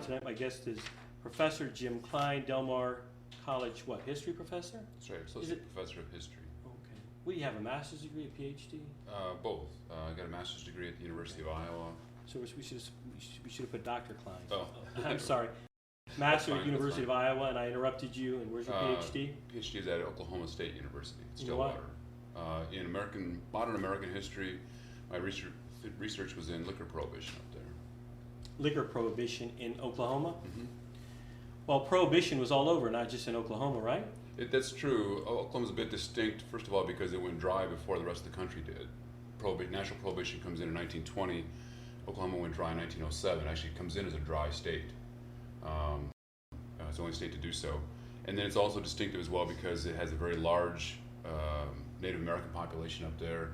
tonight. My guest is Professor Jim Klien, Del Mar College, history professor? That's right, associate professor of history. Okay. What do you have, a master's degree, a PhD? Both. I got a master's degree at the University of Iowa. So we should have put Dr. Klein. Oh. I'm sorry. Master That's at University of Iowa, and I interrupted you. And where's your PhD? PhD is at Oklahoma State University, In what? Stillwater. In modern American history, my research was in liquor prohibition up there. Liquor prohibition in Oklahoma? Mm-hmm. Well, prohibition was all over, not just in Oklahoma, right? That's true. Oklahoma's a bit distinct, first of all, because it went dry before the rest of the country did. National prohibition comes in 1920. Oklahoma went dry in 1907. Actually, it comes in as a dry state. It's the only state to do so. And then it's also distinctive as well because it has a very large Native American population up there.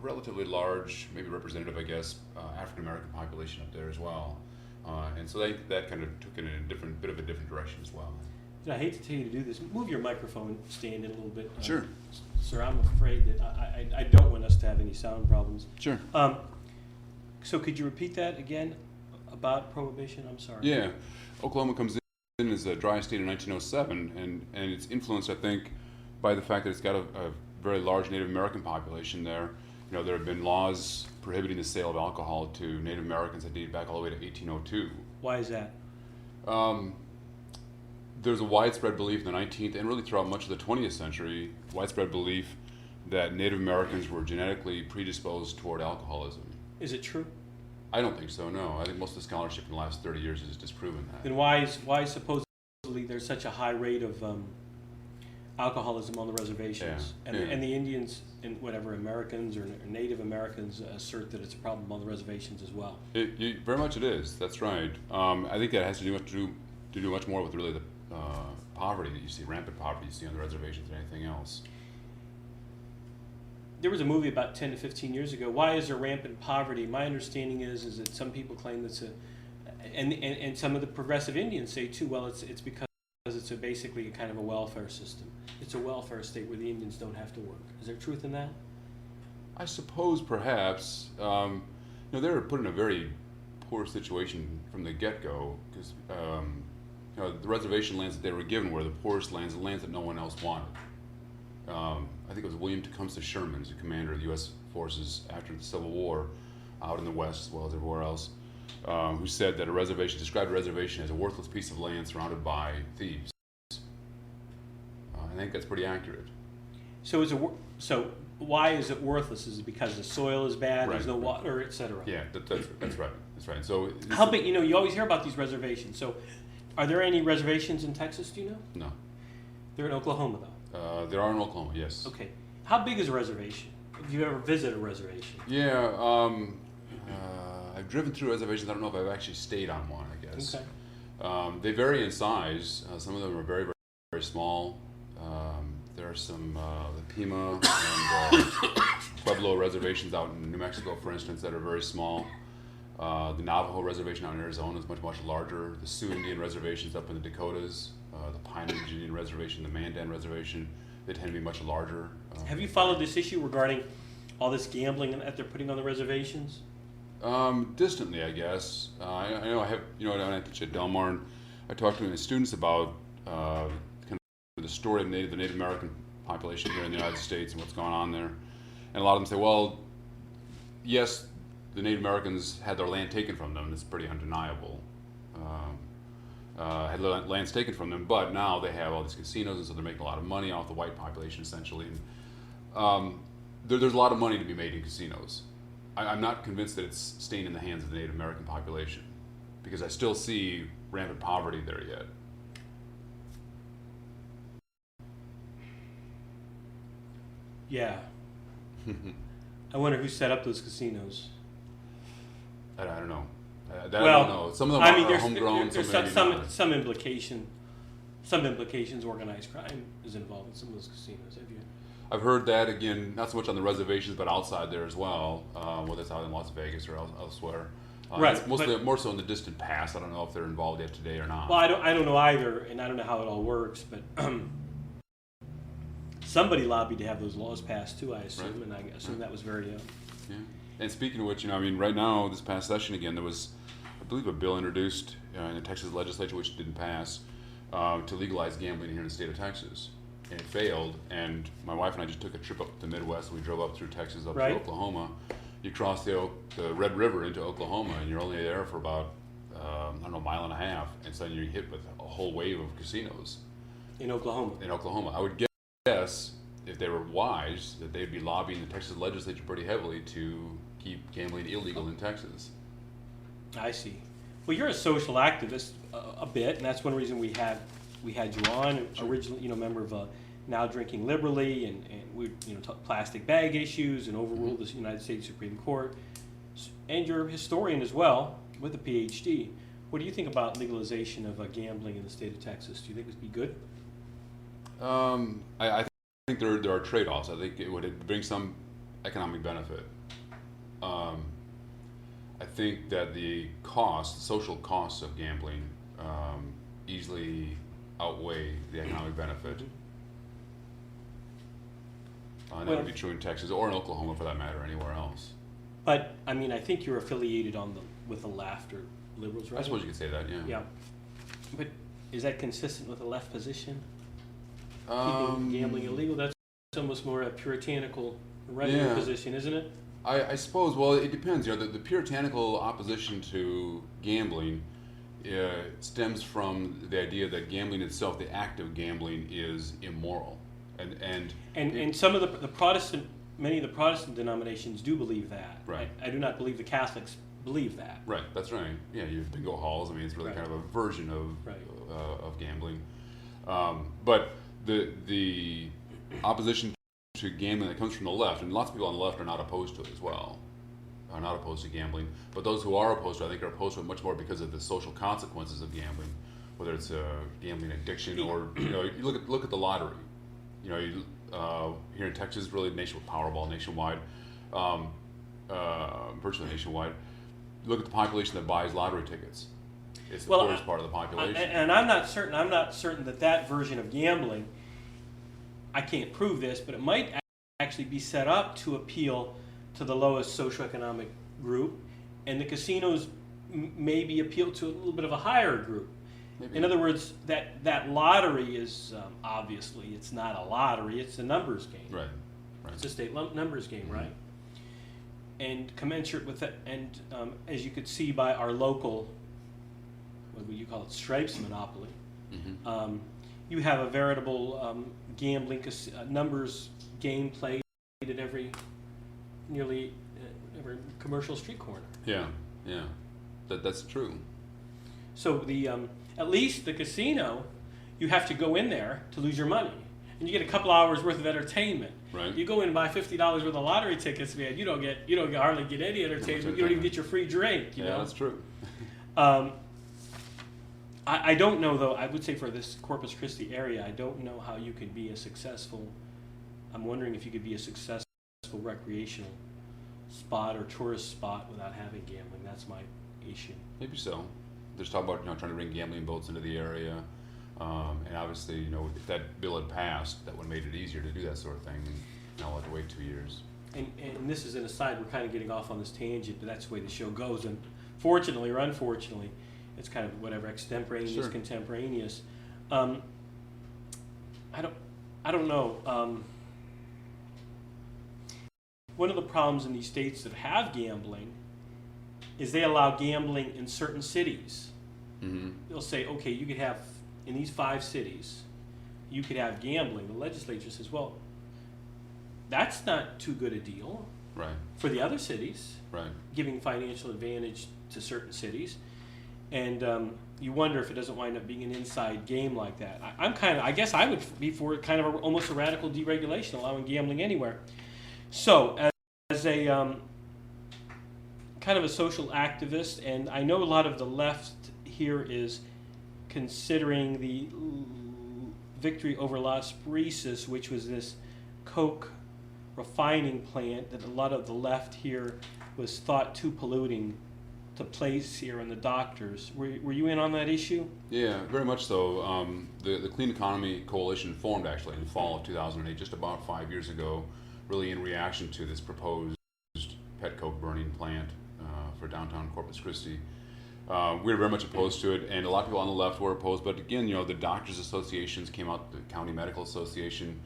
Relatively large, maybe representative, I guess, African American population up there as well. And so that kind of took it in a bit of a different direction as well. And I hate to tell you to do this. Move your microphone stand in a little bit. Sure. Sir, I'm afraid that I don't want us to have any sound problems. Sure. So could you repeat that again about prohibition? I'm sorry. Yeah. Oklahoma comes in as a dry state in 1907, and it's influenced, I think, by the fact that it's got a very large Native American population there. You know, there have been laws prohibiting the sale of alcohol to Native Americans that date back all the way to 1802. Why is that? There's a widespread belief in the 19th and really throughout much of the 20th century, widespread belief that Native Americans were genetically predisposed toward alcoholism. Is it true? I don't think so, no. I think most of the scholarship in the last 30 years has disproven that. Then why supposedly there's such a high rate of alcoholism on the reservations? Yeah, And the Indians and whatever Americans or Native Americans assert that it's a problem on the reservations as well. Very much it is, that's right. I think that has to do much more with really the poverty that you see, rampant poverty you see on the reservations than anything else. There was a movie about 10 to 15 years ago. Why is there rampant poverty? My understanding is that some people claim that's and some of the progressive Indians say too, well, it's because it's basically a kind of a welfare system. It's a welfare state where the Indians don't have to work. Is there truth in that? I suppose perhaps. They were put in a very poor situation from the get-go because the reservation lands that they were given were the poorest lands, the lands that no one else wanted. I think it was William Tecumseh Sherman, who's the commander of the U.S. forces after the Civil War, out in the West as well as everywhere else, who said that described a reservation as a worthless piece of land surrounded by thieves. I think that's pretty accurate. So why is it worthless? Is it because the soil is bad, there's no Right. water, etc.? Yeah, that's right. That's right. So How big? You always hear about these reservations. So, are there any reservations in Texas? Do you know? No. They're in Oklahoma, though. There are in Oklahoma, yes. Okay. How big is a reservation? Have you ever visited a reservation? Yeah, I've driven through reservations. I don't know if I've actually stayed on one, I guess. Okay. They vary in size. Some of them are very, very, very small. There are some the Pima and Pueblo reservations out in New Mexico, for instance, that are very small. The Navajo reservation out in Arizona is much, much larger. The Sioux Indian reservations up in the Dakotas, the Pine Ridge Indian Reservation, the Mandan Reservation, they tend to be much larger. Have you followed this issue regarding all this gambling that they're putting on the reservations? Distantly, I guess. I know I have, when I teach at Del Mar, I talk to my students about kind of the story of the Native American population here in the United States and what's going on there. And a lot of them say, well, yes, the Native Americans had their land taken from them. It's pretty undeniable. Had lands taken from them, but now they have all these casinos, and so they're making a lot of money off the white population, essentially. And, there's a lot of money to be made in casinos. I'm not convinced that it's staying in the hands of the Native American population, because I still see rampant poverty there yet. Yeah. I wonder who set up those casinos. I don't know. I don't know. Some of them are homegrown. There's some implications. Organized crime is involved in some of those casinos. Have you? I've heard that, again, not so much on the reservations, but outside there as well, whether it's out in Las Vegas or elsewhere. Right. It's mostly more so in the distant past. I don't know if they're involved yet today or not. Well, I don't know either, and I don't know how it all works, but somebody lobbied to have those laws passed too, I assume, Right. and I assume that was very Yeah. And speaking of which, right now, this past session again, there was a believe, a bill introduced in the Texas legislature, which didn't pass, to legalize gambling here in the state of Texas. And it failed, and my wife and I just took a trip up to the Midwest. We drove up through Texas, up Right. to Oklahoma. You cross the Red River into Oklahoma, and you're only there for about, I don't know, a mile and a half, and suddenly you're hit with a whole wave of casinos In Oklahoma. in Oklahoma. I would guess, if they were wise, that they'd be lobbying the Texas legislature pretty heavily to keep gambling illegal in Texas. I see. Well, you're a social activist a bit, and that's one reason we had you on. Originally, member of Now Drinking Liberally, and we talk plastic bag issues and overruled the United States Supreme Court. And you're a historian as well with a PhD. What do you think about legalization of gambling in the state of Texas? Do you think it would be good? I think there are trade-offs. I think it would bring some economic benefit. I think that the social costs of gambling, easily outweigh the economic benefit. And that would be true in Texas or in Oklahoma, for that matter, anywhere else. But I mean, I think you're affiliated with the left or liberals, right? I suppose you could say that, yeah. Yeah. But is that consistent with the left position? Keeping gambling illegal? That's almost more a puritanical right-wing position, isn't it? I suppose. Well, it depends. The puritanical opposition to gambling stems from the idea that gambling itself, the act of gambling, is immoral, and some of many of the Protestant denominations do believe that. Right. I do not believe the Catholics believe that. Right. That's right. Yeah, you have bingo halls. I mean, it's really kind of a version of gambling, but the opposition to gambling that comes from the left, and lots of people on the left are not opposed to it as well, are not opposed to gambling. But those who are opposed to it, I think, are opposed to it much more because of the social consequences of gambling, whether it's a gambling addiction or you look at the lottery. Here in Texas, really Powerball nationwide, virtually nationwide. Look at the population that buys lottery tickets. It's the poorest part of the population. And I'm not certain that version of gambling. I can't prove this, but it might actually be set up to appeal to the lowest socioeconomic group, and the casinos maybe appeal to a little bit of a higher group. Maybe. In other words, that lottery is obviously it's not a lottery; it's a numbers game. Right. It's a state numbers game, right? And commensurate with that, and as you could see by our local, what would you call it, stripes monopoly, you have a veritable gambling numbers game played at nearly every commercial street corner. Yeah, that's true. So at least the casino, you have to go in there to lose your money, and you get a couple hours worth of entertainment. Right. You go in and buy $50 worth of lottery tickets, man. You don't hardly get any entertainment. You don't even get your free drink. You know? That's true. I don't know, though. I would say for this Corpus Christi area, I don't know how you could be a successful. I'm wondering if you could be a successful recreational spot or tourist spot without having gambling. That's my issue. Maybe so. There's talk about trying to bring gambling boats into the area, and obviously if that bill had passed, that would have made it easier to do that sort of thing. And now we'll have to wait 2 years. And this is an aside. We're kind of getting off on this tangent, but that's the way the show goes. And fortunately or unfortunately, it's kind of whatever, extemporaneous, contemporaneous. I don't know. One of the problems in these states that have gambling is they allow gambling in certain cities. Mm-hmm. They'll say, okay, you could have, in these 5 cities, you could have gambling. The legislature says, well, that's not too good a deal for the other cities, giving financial advantage to certain cities. And you wonder if it doesn't wind up being an inside game like that. I guess I would be for kind of almost a radical deregulation, allowing gambling anywhere. So as a kind of a social activist, and I know a lot of the left here is considering the victory over Las Brisas, which was this coke refining plant that a lot of the left here was thought too polluting to place here in the doctors. Were you in on that issue? Yeah, very much so. The Clean Economy Coalition formed actually in the fall of 2008, just about 5 years ago, really in reaction to this proposed pet coke burning plant for downtown Corpus Christi. We were very much opposed to it, and a lot of people on the left were opposed. But again, the doctors' associations came out, the County Medical Association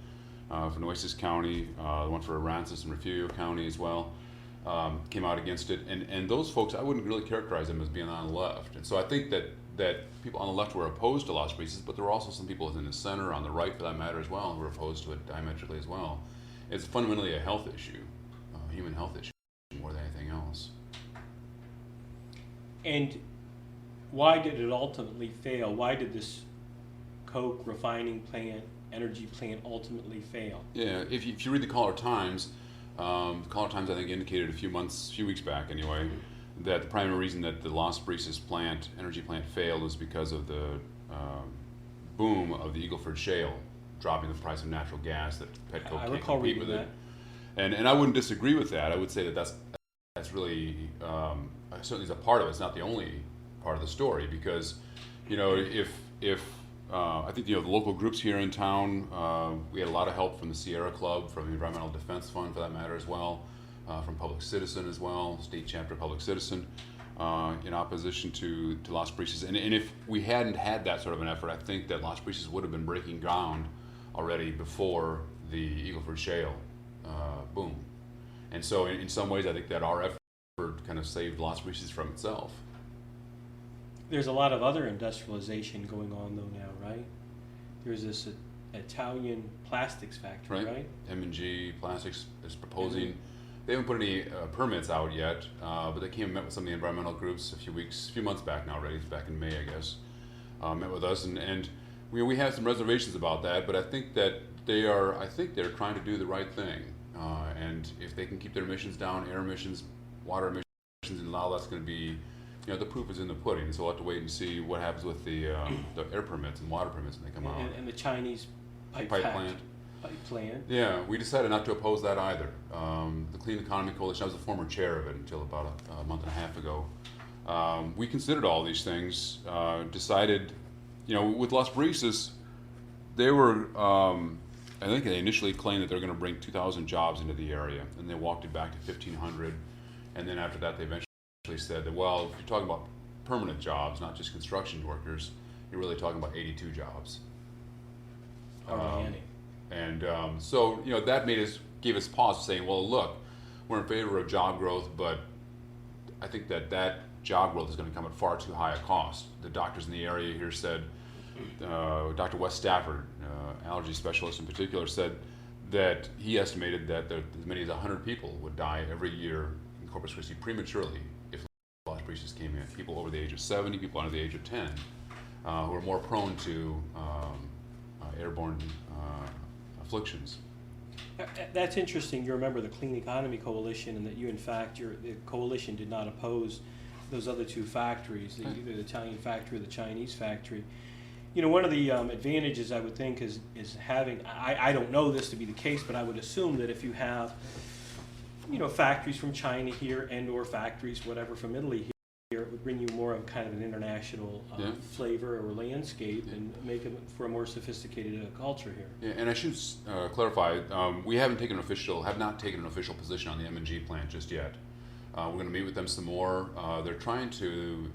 for Nueces County, the one for Aransas and Refugio County as well, came out against it. And those folks, I wouldn't really characterize them as being on the left. And so I think that people on the left were opposed to Las Brisas, but there were also some people in the center, on the right for that matter as well, who were opposed to it diametrically as well. It's fundamentally a health issue, a human health issue, more than anything else. And why did it ultimately fail? Why did this coke refining plant, energy plant ultimately fail? Yeah, if you read the Caller Times, I think indicated a few weeks back anyway, that the primary reason that the Las Brisas plant, energy plant, failed was because of the boom of the Eagleford Shale, dropping the price of natural gas that petcoke I can't recall compete reading with that. it. And I wouldn't disagree with that. I would say that's really certainly is a part of it. It's not the only part of the story, because if I think the local groups here in town, we had a lot of help from the Sierra Club, from the Environmental Defense Fund for that matter as well, from Public Citizen as well, state chapter Public Citizen, in opposition to Las Brisas. And if we hadn't had that sort of an effort, I think that Las Brisas would have been breaking ground already before the Eagleford Shale boom. And so in some ways, I think that our effort kind of saved Las Brisas from itself. There's a lot of other industrialization going on though now, right? There's this Italian plastics factory, right? M&G Plastics is proposing. They haven't put any permits out yet, but they came and met with some of the environmental groups a few months back now already. It's back in May, I guess. Met with us, and we have some reservations about that. But I think that they're trying to do the right thing. And if they can keep their emissions down, air emissions, water emissions, and all that's going to be, the proof is in the pudding. So we'll have to wait and see what happens with the air permits and water permits when they come out. And the Chinese pipe plant. Pipe plant. Yeah, we decided not to oppose that either. The Klien Economy Coalition, I was the former chair of it until about a month and a half ago. We considered all these things, decided, with Las Brisas, they were, I think they initially claimed that they were going to bring 2,000 jobs into the area, and they walked it back to 1,500. And then after that, they eventually said that, well, if you're talking about permanent jobs, not just construction workers, you're really talking about 82 jobs. And so, that gave us pause, saying, well, look, we're in favor of job growth, but I think that job growth is going to come at far too high a cost. The doctors in the area here said, Dr. Wes Stafford, allergy specialist in particular, said that he estimated that as many as 100 people would die every year in Corpus Christi prematurely if Las Brisas came in. People over the age of 70, people under the age of 10, who are more prone to airborne afflictions. That's interesting. You remember the Klien Economy Coalition, and that you, in fact, the coalition did not oppose those other two factories, either the Italian factory or the Chinese factory. One of the advantages I would think is having, I don't know this to be the case, but I would assume that if you have, factories from China here and/or factories, whatever, from Italy here, it would bring you more of kind of an international flavor or landscape and make it for a more sophisticated culture here. Yeah, and I should clarify, we have not taken an official position on the M&G plant just yet. We're going to meet with them some more. They're trying to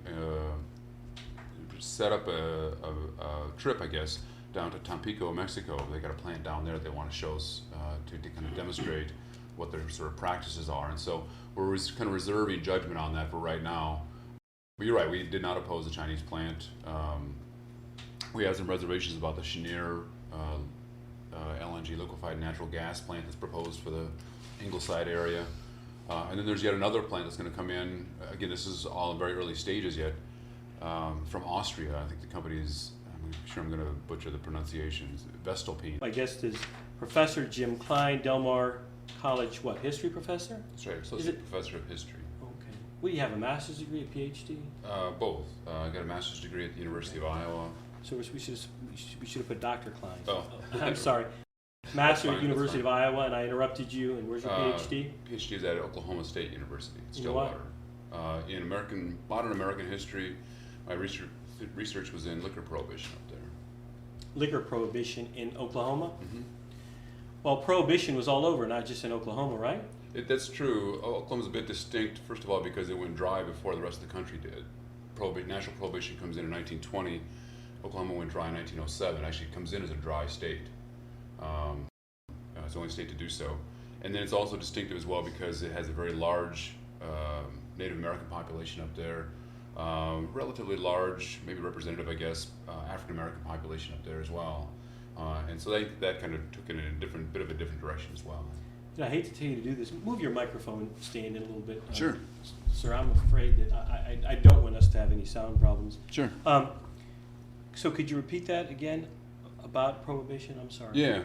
set up a trip, kind of Tampico, Mexico. They got a plant down there that they want to show us to kind of demonstrate what their sort of practices are. And so we're kind of reserving judgment on that for right now. But you're right, we did not oppose the Chinese plant. We have some reservations about the Cheniere LNG, liquefied natural gas plant that's proposed for the Ingleside area. And then there's yet another plant that's going to come in. Again, this is all in very early stages yet, from Austria. I think the company is, I'm sure I'm going to butcher the pronunciations, Vestalpine. My guest is Professor Jim Klien, Del Mar College, history professor? That's right, associate professor of history. Okay. Well, you have a master's degree, a PhD? Both. I got a master's degree at the University of Iowa. So we should have put Dr. Klein. Oh. I'm sorry. Master at University of Iowa, and I interrupted you. And where's your PhD? PhD is at Oklahoma State University, Stillwater. In modern American history, my research was in liquor prohibition up there. Liquor prohibition in Oklahoma? Mm-hmm. Well, prohibition was all over, not just in Oklahoma, right? That's true. Oklahoma's a bit distinct, first of all, because it went dry before the rest of the country did. national prohibition comes in 1920. Oklahoma went dry in 1907. Actually, it comes in as a dry state. It's the only state to do so. And then it's also distinctive as well because it has a very large Native American population up there, relatively large, maybe representative, I guess, African American population up there as well. And so that kind of took it in a bit of a different direction as well. And I hate to tell you to do this. Move your microphone stand in a little bit. Sure. Sir, I'm afraid that I don't want us to have any sound problems. Sure. So could you repeat that again about prohibition? I'm sorry. Yeah.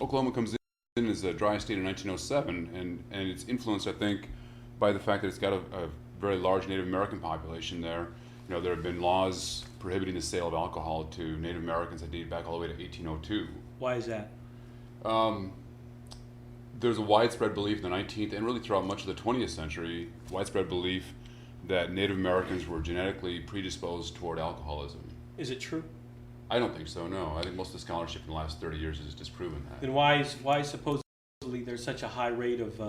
Oklahoma comes in as a dry state in 1907, and it's influenced, I think, by the fact that it's got a very large Native American population there. You know, there have been laws prohibiting the sale of alcohol to Native Americans that date back all the way to 1802. Why is that? There's a widespread belief in the 19th and really throughout much of the 20th century, widespread belief that Native Americans were genetically predisposed toward alcoholism. Is it true? I don't think so, no. I think most of the scholarship in the last 30 years has disproven that. Then why supposedly there's such a high rate of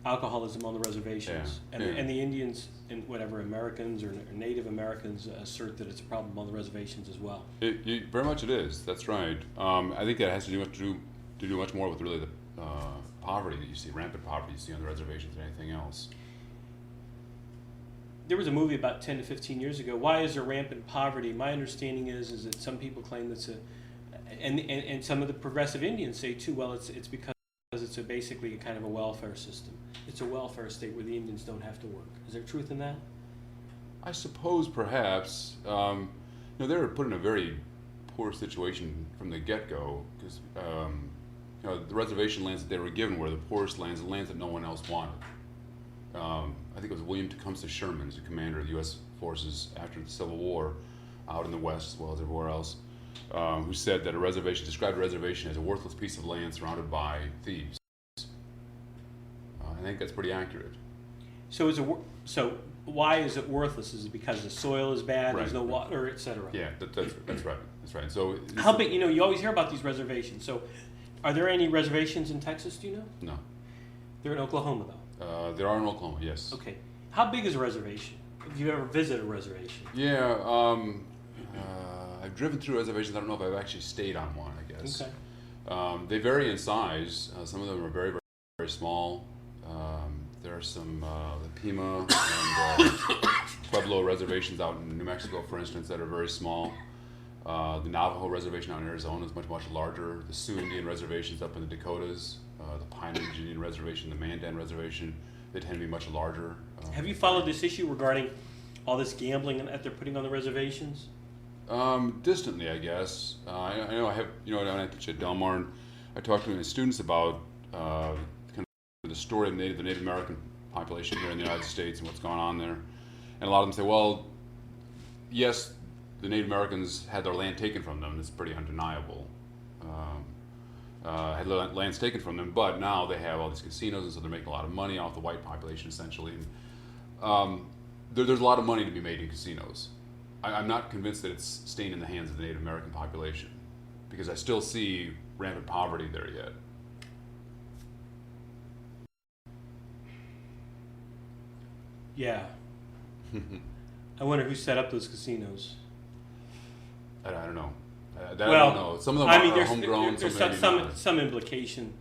alcoholism on the reservations? Yeah, And, yeah. and the Indians and whatever Americans or Native Americans assert that it's a problem on the reservations as well. Very much it is, that's right. I think that has to do much more with really the poverty that you see, rampant poverty you see on the reservations than anything else. There was a movie about 10 to 15 years ago. Why is there rampant poverty? My understanding is that some people claim that's and some of the progressive Indians say too, well, it's because it's basically a kind of a welfare system. It's a welfare state where the Indians don't have to work. Is there truth in that? I suppose perhaps, they were put in a very poor situation from the get-go because the reservation lands that they were given were the poorest lands, the lands that no one else wanted. I think it was William Tecumseh Sherman, who's the commander of the U.S. forces after the Civil War, out in the West as well as everywhere else, who said that described a reservation as a worthless piece of land surrounded by thieves. I think that's pretty accurate. So why is it worthless? Is it because the soil is bad, there's Right. no water, etc.? Yeah, that's right. That's right. So How big? You always hear about these reservations. So, are there any reservations in Texas? Do you know? No, They're in Oklahoma, though. there are in Oklahoma. Yes. Okay. How big is a reservation? Have you ever visited a reservation? Yeah, I've driven through reservations. I don't know if I've actually stayed on one, I guess. Okay. They vary in size. Some of them are very, very, very small. There are some the Pima and Pueblo reservations out in New Mexico, for instance, that are very small. The Navajo reservation out in Arizona is much, much larger. The Sioux Indian reservations up in the Dakotas, the Pine Ridge Indian reservation, the Mandan reservation, they tend to be much larger. Have you followed this issue regarding all this gambling that they're putting on the reservations? Distantly, I guess. I know I have, when I teach at Del Mar, I talk to my students about kind of the story of the Native American population here in the United States and what's going on there. And a lot of them say, well, yes, the Native Americans had their land taken from them. It's pretty undeniable. Had lands taken from them, but now they have all these casinos, and so they're making a lot of money off the white population, essentially. There's a lot of money to be made in casinos. I'm not convinced that it's staying in the hands of the Native American population, because I still see rampant poverty there yet. Yeah. I wonder who set up those casinos. I don't know. I Well, don't know. Some of them I mean, are there's homegrown. some implications.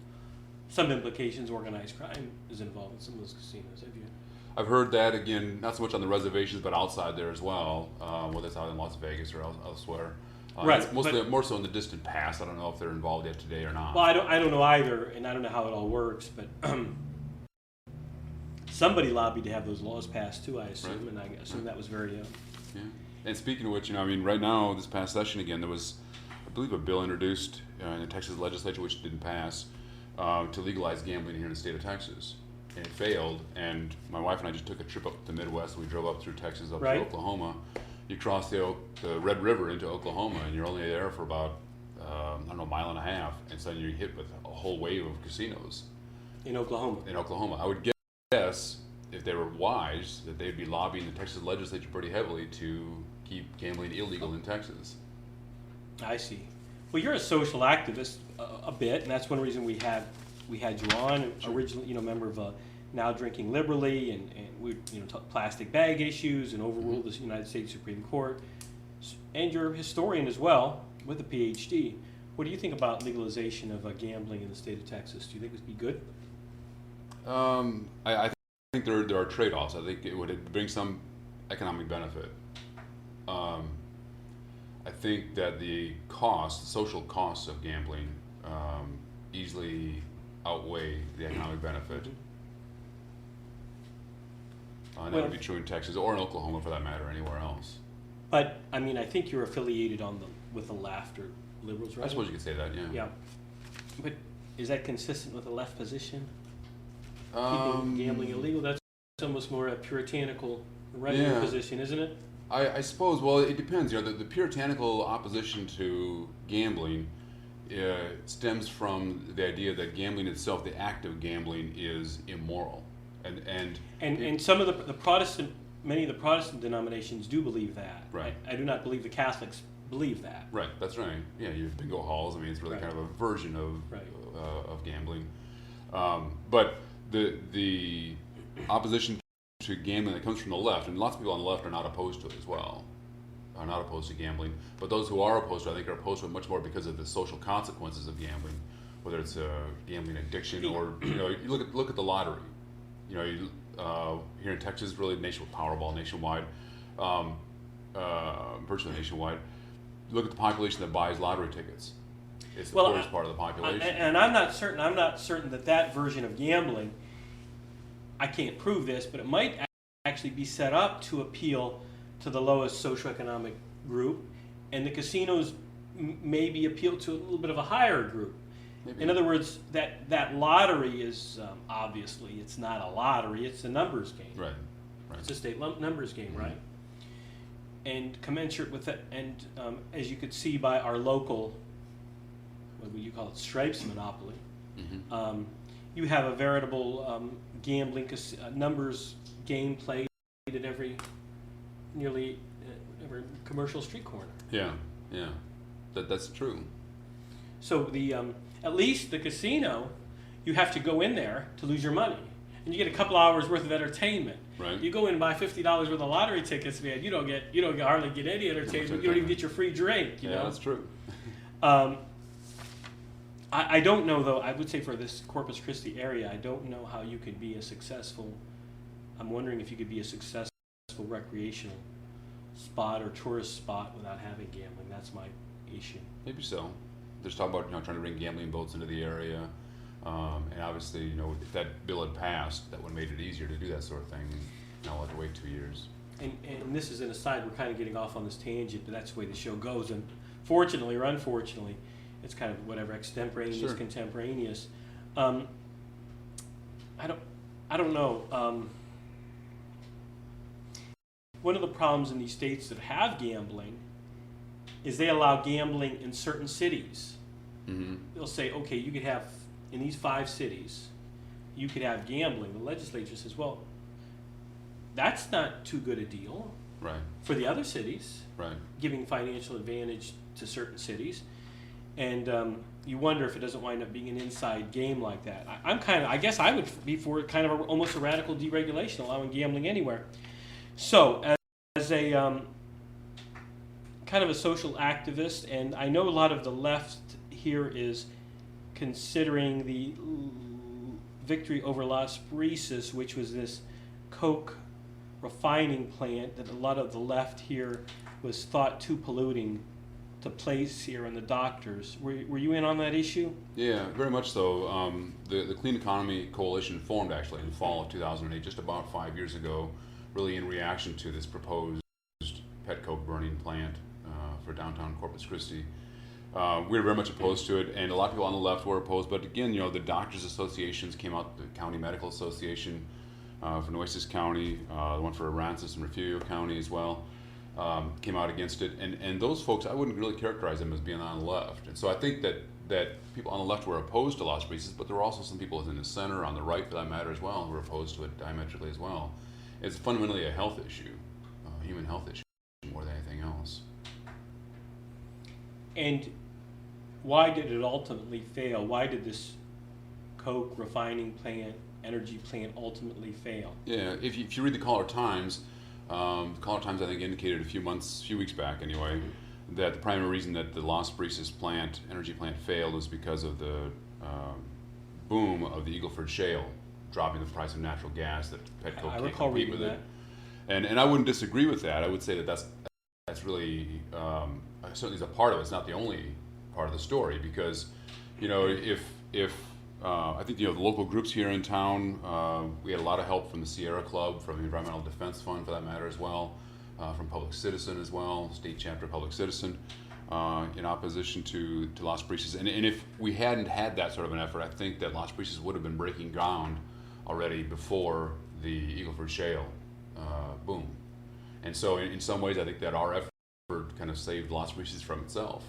Some implications. Organized crime is involved in some of those casinos. Have you? I've heard that again, not so much on the reservations, but outside there as well. Whether it's out in Las Vegas or elsewhere. Right, It's mostly more so in the distant past. I don't know if they're involved yet today or not. Well, I don't know either, and I don't know how it all works, but somebody lobbied to have those laws passed too, I assume, Right. and I assume that was very. Yeah. And speaking of which, right now, this past session again, there was, I believe, a bill introduced in the Texas legislature, which didn't pass, to legalize gambling here in the state of Texas. And it failed, and my wife and I just took a trip up the Midwest. We drove up through Texas, up Right. to Oklahoma. You cross the Red River into Oklahoma, and you're only there for about, a mile and a half, and suddenly you're hit with a whole wave of casinos. In Oklahoma. In Oklahoma. I would guess, if they were wise, that they'd be lobbying the Texas legislature pretty heavily to keep gambling illegal in Texas. I see. Well, you're a social activist a bit, and that's one reason we had you on. Sure. Originally, member of now drinking liberally, and we talk plastic bag issues and overruled the United States Supreme Court. And you're a historian as well with a PhD. What do you think about legalization of gambling in the state of Texas? Do you think it would be good? I think there are trade-offs. I think it would bring some economic benefit. I think that the social costs of gambling, easily outweigh the economic benefit. And that would be true in Texas or in Oklahoma, for that matter, anywhere else. But I mean, I think you're affiliated with the left or liberals, right? I suppose you could say that, yeah. Yeah. But is that consistent with the left position? Keeping gambling illegal? That's almost more a puritanical right-wing position, isn't it? I suppose. Well, it depends. The puritanical opposition to gambling stems from the idea that gambling itself, the act of gambling, is immoral, and some of the Protestant, many of the Protestant denominations do believe that. Right. I do not believe the Catholics believe that. Right. That's right. Yeah. You have bingo halls. I mean, it's really kind of a version of gambling, but the opposition to gambling that comes from the left, and lots of people on the left are not opposed to it as well, are not opposed to gambling, but those who are opposed to it, I think, are opposed to it much more because of the social consequences of gambling, whether it's a gambling addiction or, you look at the lottery, here in Texas, really Powerball nationwide, virtually nationwide. You look at the population that buys lottery tickets. It's the poorest part of the population. And I'm not certain that version of gambling, I can't prove this, but it might actually be set up to appeal to the lowest socioeconomic group, and the casinos maybe appeal to a little bit of a higher group. Maybe. In other words, that lottery is obviously it's not a lottery; it's a numbers game. Right. It's a state numbers game, right? And commensurate with that, and as you could see by our local, what would you call it, stripes monopoly, you have a veritable gambling numbers game played at nearly every commercial street corner. Yeah, that's true. So at least the casino, you have to go in there to lose your money, and you get a couple hours worth of entertainment. Right. You go in and buy $50 worth of lottery tickets, man. You don't hardly get any entertainment. You don't even get your free drink. You know? That's true. I don't know, though. I would say for this Corpus Christi area, I don't know how you could be a successful. I'm wondering if you could be a successful recreational spot or tourist spot without having gambling. That's my issue. Maybe so. There's talk about trying to bring gambling boats into the area, and obviously if that bill had passed, that would have made it easier to do that sort of thing. Now we'll have to wait 2 years. And this is an aside. We're kind of getting off on this tangent, but that's the way the show goes. And fortunately or unfortunately, it's kind of whatever, extemporaneous, contemporaneous. I don't know. One of the problems in these states that have gambling is they allow gambling in certain cities. Mm-hmm. They'll say, okay, you could have, in these 5 cities, you could have gambling. The legislature says, well, that's not too good a deal for the other cities, giving financial advantage to certain cities. And you wonder if it doesn't wind up being an inside game like that. I guess I would be for kind of almost a radical deregulation, allowing gambling anywhere. So, as a kind of a social activist, and I know a lot of the left here is considering the victory over Las Brisas, which was this coke refining plant that a lot of the left here was thought too polluting to place here in the doctors. Were you in on that issue? Yeah, very much so. The Clean Economy Coalition formed actually in the fall of 2008, just about 5 years ago, really in reaction to this proposed pet coke burning plant for downtown Corpus Christi. We were very much opposed to it, and a lot of people on the left were opposed, but again, the doctors' associations came out, the County Medical Association for Nueces County, the one for Aransas and Refugio County as well, came out against it, and those folks, I wouldn't really characterize them as being on the left. And so I think that people on the left were opposed to Las Brisas, but there were also some people in the center, on the right for that matter as well, who were opposed to it diametrically as well. It's fundamentally a health issue, a human health issue, more than anything else. And why did it ultimately fail? Why did this coke refining plant energy plant ultimately fail? Yeah, if you read the Caller Times, I think indicated a few weeks back anyway, that the primary reason that the Las Brisas energy plant failed was because of the boom of the Eagle Ford shale, dropping the price of natural gas that Petco I can't recall compete reading with that. it. And I wouldn't disagree with that. I would say that that's really certainly is a part of it. It's not the only part of the story, because if I think the local groups here in town, we had a lot of help from the Sierra Club, from the Environmental Defense Fund for that matter as well, from Public Citizen as well, state chapter Public Citizen, in opposition to Las Brisas. And if we hadn't had that sort of an effort, I think that Las Brisas would have been breaking ground already before the Eagle Ford shale boom. And so in some ways, I think that our effort kind of saved Las Brisas from itself.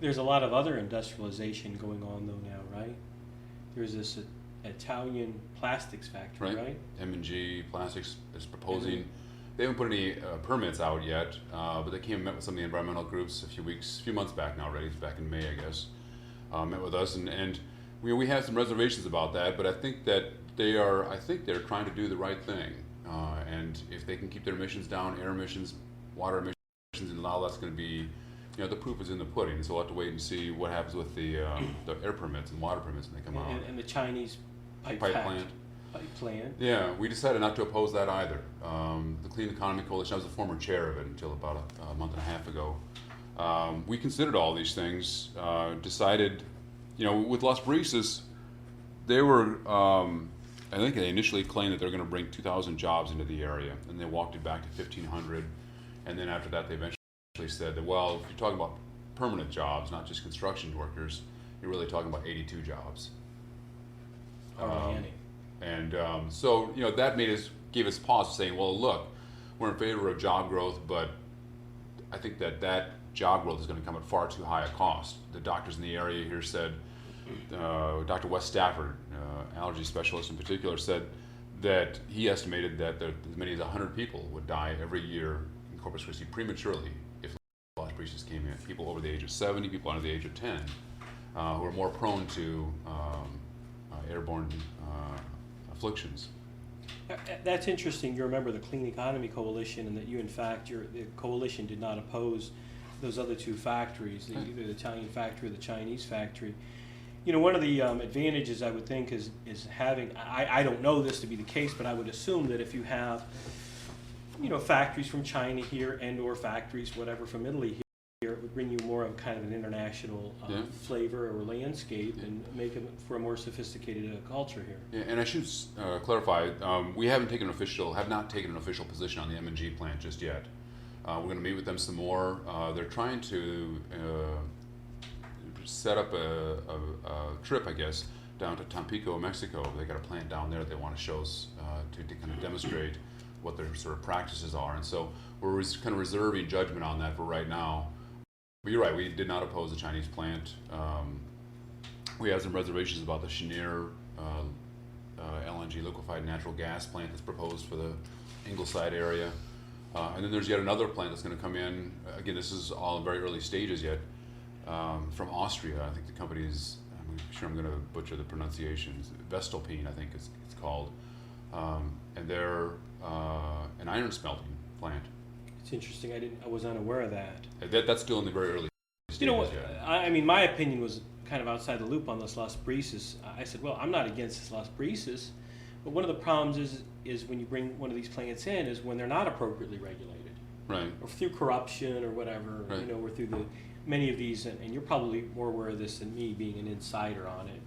There's a lot of other industrialization going on though now, right? There's this Italian plastics factory, right? M&G Plastics is proposing. They haven't put any permits out yet, but they came and met with some of the environmental groups a few months back now already, back in May, I guess. Met with us, and we have some reservations about that, but I think that they're trying to do the right thing. And if they can keep their emissions down, air emissions, water emissions, and all that's going to be, the proof is in the pudding. So we'll have to wait and see what happens with the air permits and water permits when they come out. And the Chinese pipe plant. Pipe plant. Yeah, we decided not to oppose that either. The Klien Economy Coalition, I was the former chair of it until about a month and a half ago. We considered all these things, decided, with Las Brisas, they were, I think they initially claimed that they're going to bring 2,000 jobs into the area, and they walked it back to 1,500. And then after that, they eventually said that, well, if you're talking about permanent jobs, not just construction workers, you're really talking about 82 jobs. Hardly any. And so, that gave us pause, saying, well, look, we're in favor of job growth, but I think that job growth is going to come at far too high a cost. The doctors in the area here said, Dr. Wes Stafford, allergy specialist in particular, said that he estimated that as many as 100 people would die every year in Corpus Christi prematurely if Las Brisas came in. People over the age of 70, people under the age of 10, who are more prone to airborne afflictions. That's interesting. You remember the Klien Economy Coalition, and that you, in fact, the coalition did not oppose those other two factories, either the Italian factory or the Chinese factory. One of the advantages I would think is having, I don't know this to be the case, but I would assume that if you have, factories from China here and or factories, whatever, from Italy here, it would bring you more of kind of an international flavor or landscape and make it for a more sophisticated culture here. Yeah, and I should clarify, we have not taken an official position on the M&G plant just yet. We're going to meet with them some more. They're trying to set up a trip, I guess, down to Tampico, Mexico. They got a plant down there that they want to show us to kind of demonstrate what their sort of practices are. And so we're kind of reserving judgment on that for right now. But you're right, we did not oppose the Chinese plant. We have some reservations about the Cheniere LNG, liquefied natural gas plant that's proposed for the Ingleside area. And then there's yet another plant that's going to come in. Again, this is all in very early stages yet, from Austria. I think the company is, I'm sure I'm going to butcher the pronunciations, Vestalpine, I think it's called. And they're an iron smelting plant. It's interesting. I was unaware of that. That's still in the very early stages. I mean, my opinion was kind of outside the loop on this Las Brisas. I said, well, I'm not against this Las Brisas, but one of the problems is when you bring one of these plants in is when they're not appropriately regulated, right? Or through corruption or whatever, right. Or through many of these, and you're probably more aware of this than me, being an insider on it.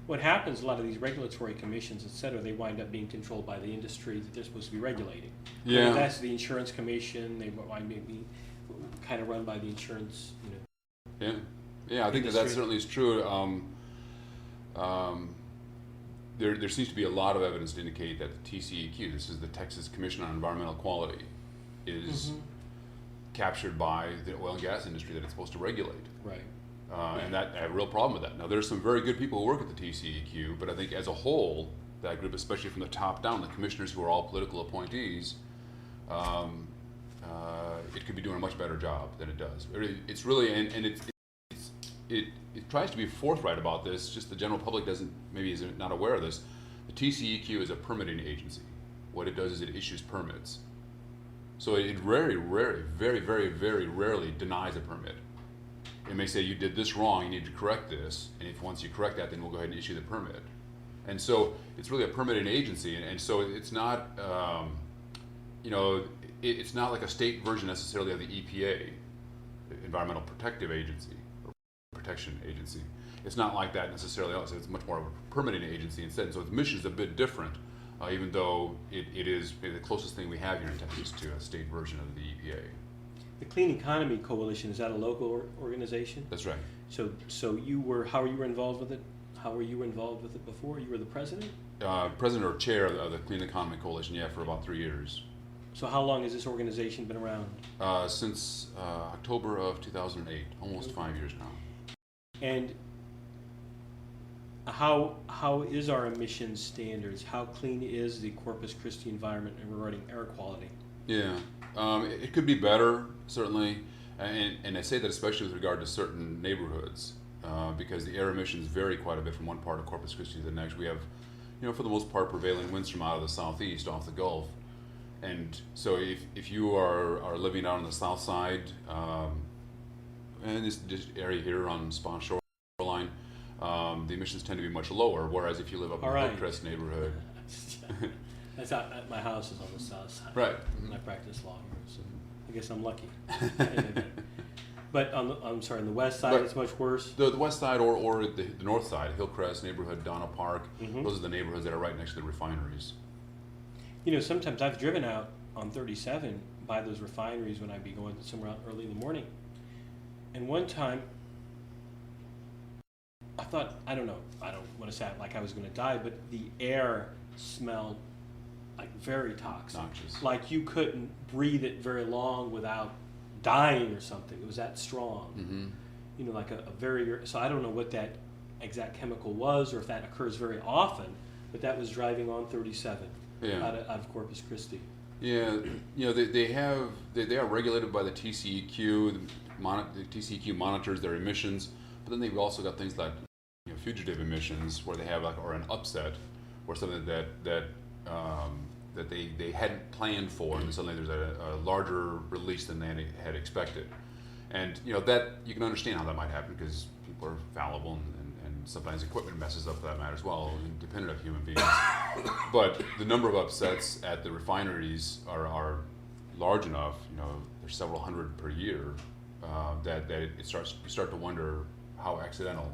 What happens, a lot of these regulatory commissions, et cetera, they wind up being controlled by the industry that they're supposed to be regulating. Yeah. Whether that's the insurance commission, they might be kind of run by the insurance, Yeah, I think that certainly is true. There seems to be a lot of evidence to indicate that the TCEQ, this is the Texas Commission on Environmental Quality, is captured by the oil and gas industry that it's supposed to regulate. Right. And I have a real problem with that. Now, there's some very good people who work at the TCEQ, but I think as a whole, that group, especially from the top down, the commissioners who are all political appointees, it could be doing a much better job than it does. It's really, and it's it tries to be forthright about this. Just the general public is not aware of this. The TCEQ is a permitting agency. What it does is it issues permits. So it very rarely denies a permit. It may say you did this wrong, you need to correct this, and if once you correct that, then we'll go ahead and issue the permit. And so it's really a permitting agency, and so it's not, it's not like a state version necessarily of the EPA, Environmental Protective Agency, or Protection Agency. It's not like that necessarily. It's much more of a permitting agency instead. So its mission is a bit different, even though it is maybe the closest thing we have here in Texas to a state version of the EPA. The Clean Economy Coalition, is that a local organization? That's right. So how were you involved with it? How were you involved with it before? You were the president? President or chair of the Clean Economy Coalition, yeah, for about 3 years. So how long has this organization been around? Since October of 2008, almost 5 years now. And how is our emissions standards? How clean is the Corpus Christi environment regarding air quality? Yeah, it could be better, certainly, and I say that especially with regard to certain neighborhoods, because the air emissions vary quite a bit from one part of Corpus Christi to the next. We have, for the most part, prevailing winds from out of the southeast, off the Gulf, and so if you are living out on the south side, and this area here on Spawn Shoreline, the emissions tend to be much lower, whereas if you live up in the Hillcrest neighborhood. That's not, my house is on the south side. Right. And I practice law here, so I guess I'm lucky. But on the west side, it's much worse. The west side or the north side, Hillcrest neighborhood, Donna Park, those are the neighborhoods that are right next to the refineries. Sometimes I've driven out on 37 by those refineries when I'd be going somewhere out early in the morning. And one time, I thought, I don't want to say like I was going to die, but the air smelled like very toxic. Noxious. Like you couldn't breathe it very long without dying or something. It was that strong. Mm-hmm. Like a very, so I don't know what that exact chemical was or if that occurs very often, but that was driving on 37 out of Corpus Christi. Yeah, they are regulated by the TCEQ. The TCEQ monitors their emissions, but then they've also got things like fugitive emissions, where they have or an upset, or something that they hadn't planned for, and suddenly there's a larger release than they had expected. And that you can understand how that might happen, because people are fallible, and sometimes equipment messes up for that matter as well, independent of human beings. But the number of upsets at the refineries are large enough. There's several hundred per year, that you start to wonder how accidental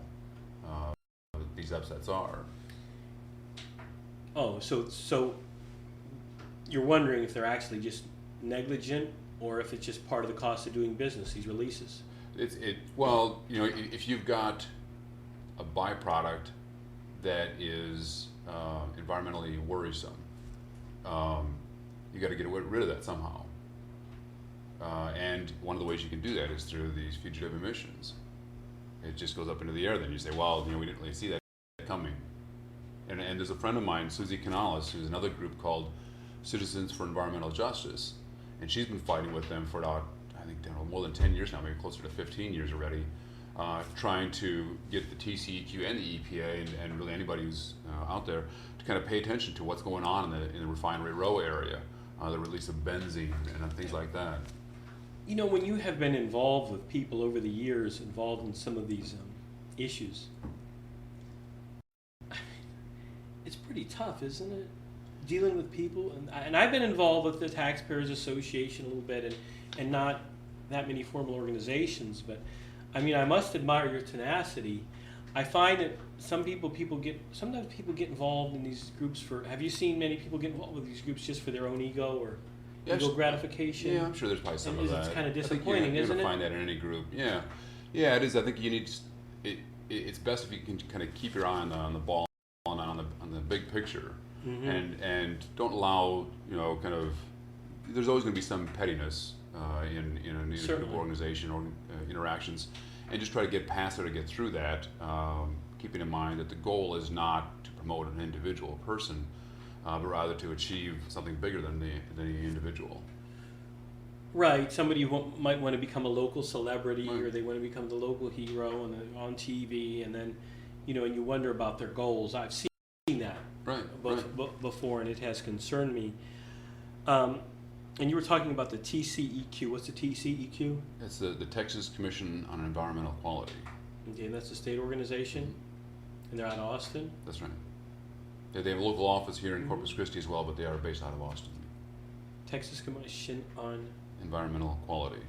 these upsets are. Oh, so you're wondering if they're actually just negligent, or if it's just part of the cost of doing business, these releases? Well, if you've got a byproduct that is environmentally worrisome, you got to get rid of that somehow. And one of the ways you can do that is through these fugitive emissions. It just goes up into the air. Then you say, well, we didn't really see that coming. And there's a friend of mine, Susie Canales, who's another group called Citizens for Environmental Justice, and she's been fighting with them for about, I think, more than 10 years now, maybe closer to 15 years already, trying to get the TCEQ and the EPA and really anybody who's out there to kind of pay attention to what's going on in the Refinery Row area, the release of benzene and things like that. When you have been involved with people over the years, involved in some of these issues, it's pretty tough, isn't it? Dealing with people, and I've been involved with the Taxpayers Association a little bit, and not that many formal organizations, but I must admire your tenacity. I find that sometimes people get involved in these groups have you seen many people get involved with these groups just for their own ego or ego gratification? Yeah, I'm sure there's probably some of that. It's kind of disappointing, isn't it? You're going to find that in any group. Yeah, it is. I think you need it's best if you can kind of keep your eye on the ball, on the big picture, and don't allow there's always going to be some pettiness in any group organization or interactions, and just try to get past it or get through that, keeping in mind that the goal is not to promote an individual person, but rather to achieve something bigger than the individual. Right, somebody who might want to become a local celebrity, Right. or they want to become the local hero and they're on TV, and then, and you wonder about their goals. I've seen that Right. before, and it has concerned me. Um, and you were talking about the TCEQ. What's the TCEQ? It's the Texas Commission on Environmental Quality. Okay, and that's a state organization, and they're out of Austin. That's right. They have a local office here in Corpus Christi as well, but they are based out of Austin. Texas Commission on. Environmental Quality.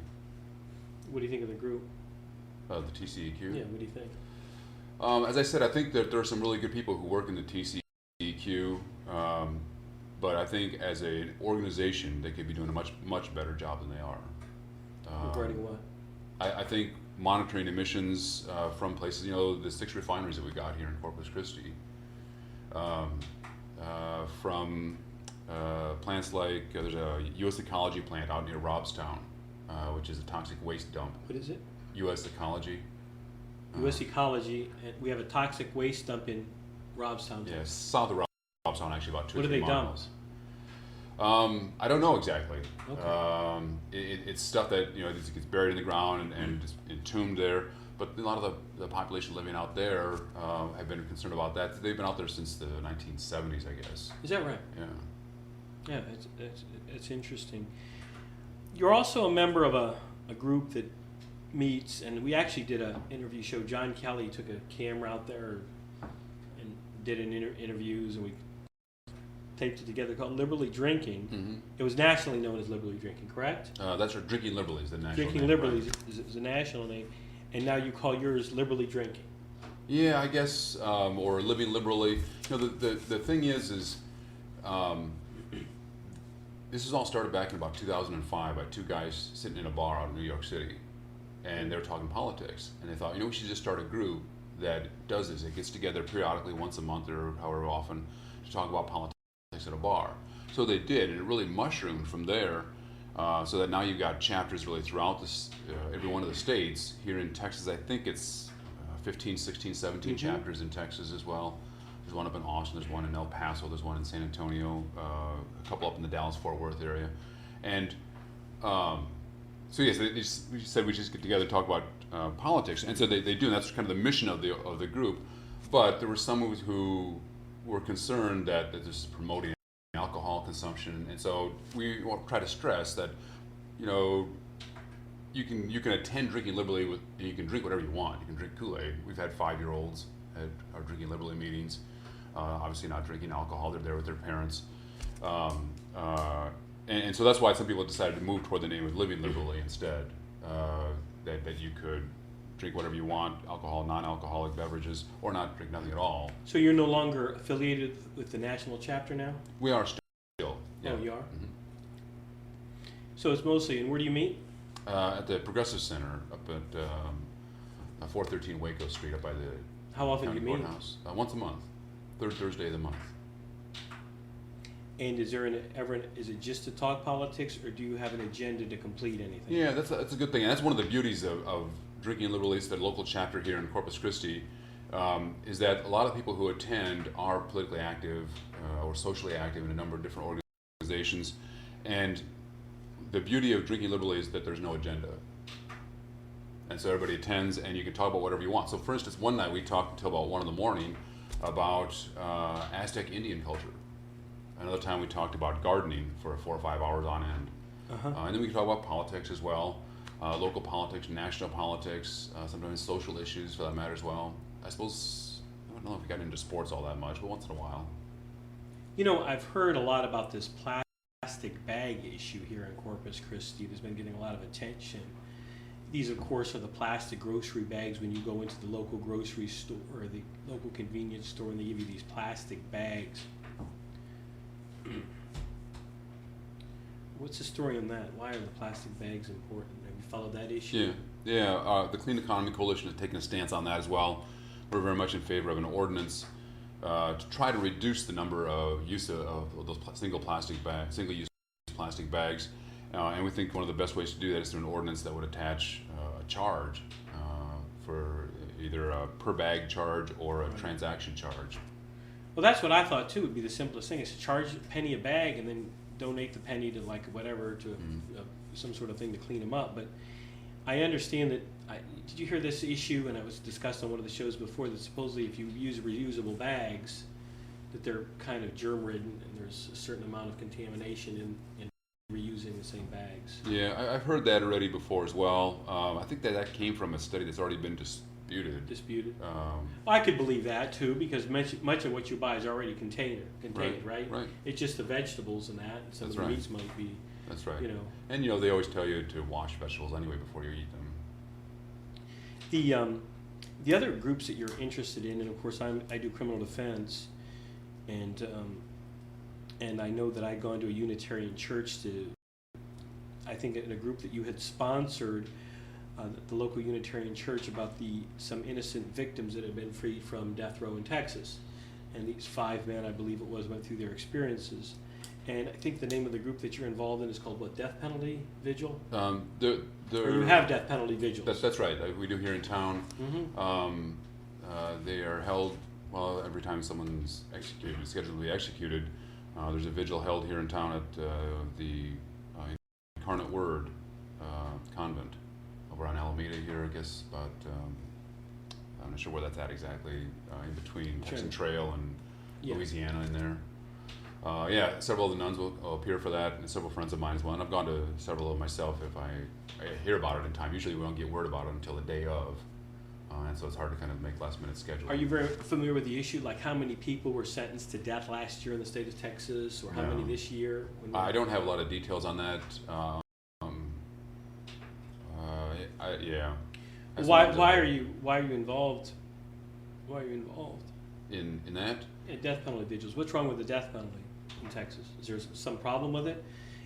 What do you think of the group? The TCEQ. Yeah, what do you think? As I said, I think that there are some really good people who work in the TCEQ, but I think as an organization, they could be doing a much better job than they are. Regarding what? I think monitoring emissions from places, the 6 refineries that we got here in Corpus Christi, from plants like there's a U.S. Ecology plant out near Robstown, which is a toxic waste dump. What is it? U.S. Ecology. U.S. Ecology, and we have a toxic waste dump in Robstown. Yeah, south of Robstown, actually about 2 or 3 miles. What do they dump? I don't know exactly. Okay. It's stuff that it gets buried in the ground and is entombed there. But a lot of the population living out there have been concerned about that. They've been out there since the 1970s, I guess. Is that right? Yeah. Yeah, it's interesting. You're also a member of a group that meets, and we actually did an interview show. John Kelly took a camera out there and did interviews, and we taped it together, called Liberally Drinking. Mm-hmm. It was nationally known as Liberally Drinking, correct? That's right. Drinking Liberally is the national Drinking name, Liberally right? is a national name, and now you call yours Liberally Drinking. Yeah, I guess, or living liberally. The thing is this was all started back in about 2005 by 2 guys sitting in a bar out in New York City, and they were talking politics, and they thought, we should just start a group that does this. It gets together periodically once a month or however often to talk about politics at a bar. So they did, and it really mushroomed from there, so that now you've got chapters really throughout this, every one of the states. Here in Texas, I think it's 15, 16, 17 chapters in Texas as well. There's one up in Austin, there's one in El Paso, there's one in San Antonio, a couple up in the Dallas-Fort Worth area. And so yes, we said we just get together and talk about politics. And so they do, and that's kind of the mission of the group. But there were some who were concerned that this is promoting alcohol consumption. And so we want to try to stress that, you can attend Drinking Liberally and you can drink whatever you want. You can drink Kool-Aid. We've had 5-year-olds at our Drinking Liberally meetings. Obviously not drinking alcohol, they're there with their parents. And so that's why some people decided to move toward the name of Living Liberally instead. That you could drink whatever you want, alcohol, non-alcoholic beverages, or not drink nothing at all. So you're no longer affiliated with the national chapter now? We are still. Yeah. Oh, you are? Mm-hmm. So it's mostly, and where do you meet? At the Progressive Center up at 413 Waco Street up by the How often do county you meet? courthouse. Once a month, third Thursday of the month. And is it just to talk politics, or do you have an agenda to complete anything? Yeah, that's a good thing. And that's one of the beauties of Drinking Liberally, the local chapter here in Corpus Christi, is that a lot of people who attend are politically active or socially active in a number of different organizations. And the beauty of Drinking Liberally is that there's no agenda. And so everybody attends and you can talk about whatever you want. So for instance, one night we talked until about 1 a.m. about Aztec Indian culture. Another time we talked about gardening for 4 or 5 hours on end. And then we could talk about politics as well, local politics, national politics, sometimes social issues for that matter as well. I suppose, I don't know if we got into sports all that much, but once in a while. I've heard a lot about this plastic bag issue here in Corpus Christi that's been getting a lot of attention. These, of course, are the plastic grocery bags when you go into the local grocery store or the local convenience store, and they give you these plastic bags. What's the story on that? Why are the plastic bags important? Have you followed that issue? Yeah. The Clean Economy Coalition has taken a stance on that as well. We're very much in favor of an ordinance to try to reduce the number of use of those single-use plastic bags. And we think one of the best ways to do that is through an ordinance that would attach a charge for either a per bag charge or a transaction charge. Well, that's what I thought too would be the simplest thing, is to charge a penny a bag and then donate the penny to whatever to some sort of thing to clean them up. But I understand that. Did you hear this issue? And it was discussed on one of the shows before that supposedly if you use reusable bags, that they're kind of germ-ridden and there's a certain amount of contamination in reusing the same bags. Yeah, I've heard that already before as well. I think that came from a study that's already been disputed. Well, I could believe that too, because much of what you buy is already contained, right? Right. It's just the vegetables and that, and some That's of the right. meats might be, That's right. you know. And they always tell you to wash vegetables anyway before you eat them. The other groups that you're interested in, and of course I do criminal defense, and I know that I'd gone to a Unitarian church I think in a group that you had sponsored, the local Unitarian church, about some innocent victims that had been freed from death row in Texas. And these 5 men, I believe it was, went through their experiences. And I think the name of the group that you're involved in is called what, Death Penalty Vigil? Or you have Death Penalty Vigils. That's right. We do here in town. Mm-hmm. They are held, well, every time someone's scheduled to be executed, there's a vigil held here in town at the Incarnate Word convent over on Alameda here, I guess, but I'm not sure where that's at exactly, in between Texan Trail and Louisiana in there. Yeah, several of the nuns will appear for that, and several friends of mine as well. And I've gone to several of them myself if I hear about it in time. Usually we don't get word about it until the day of, and so it's hard to kind of make last-minute schedules. Are you very familiar with the issue? Like how many people were sentenced to death last year in the state of Texas, or how many this year? I don't have a lot of details on that. Yeah. Why are you involved? Why are you involved in that? In death penalty vigils. What's wrong with the death penalty in Texas? Is there some problem with it?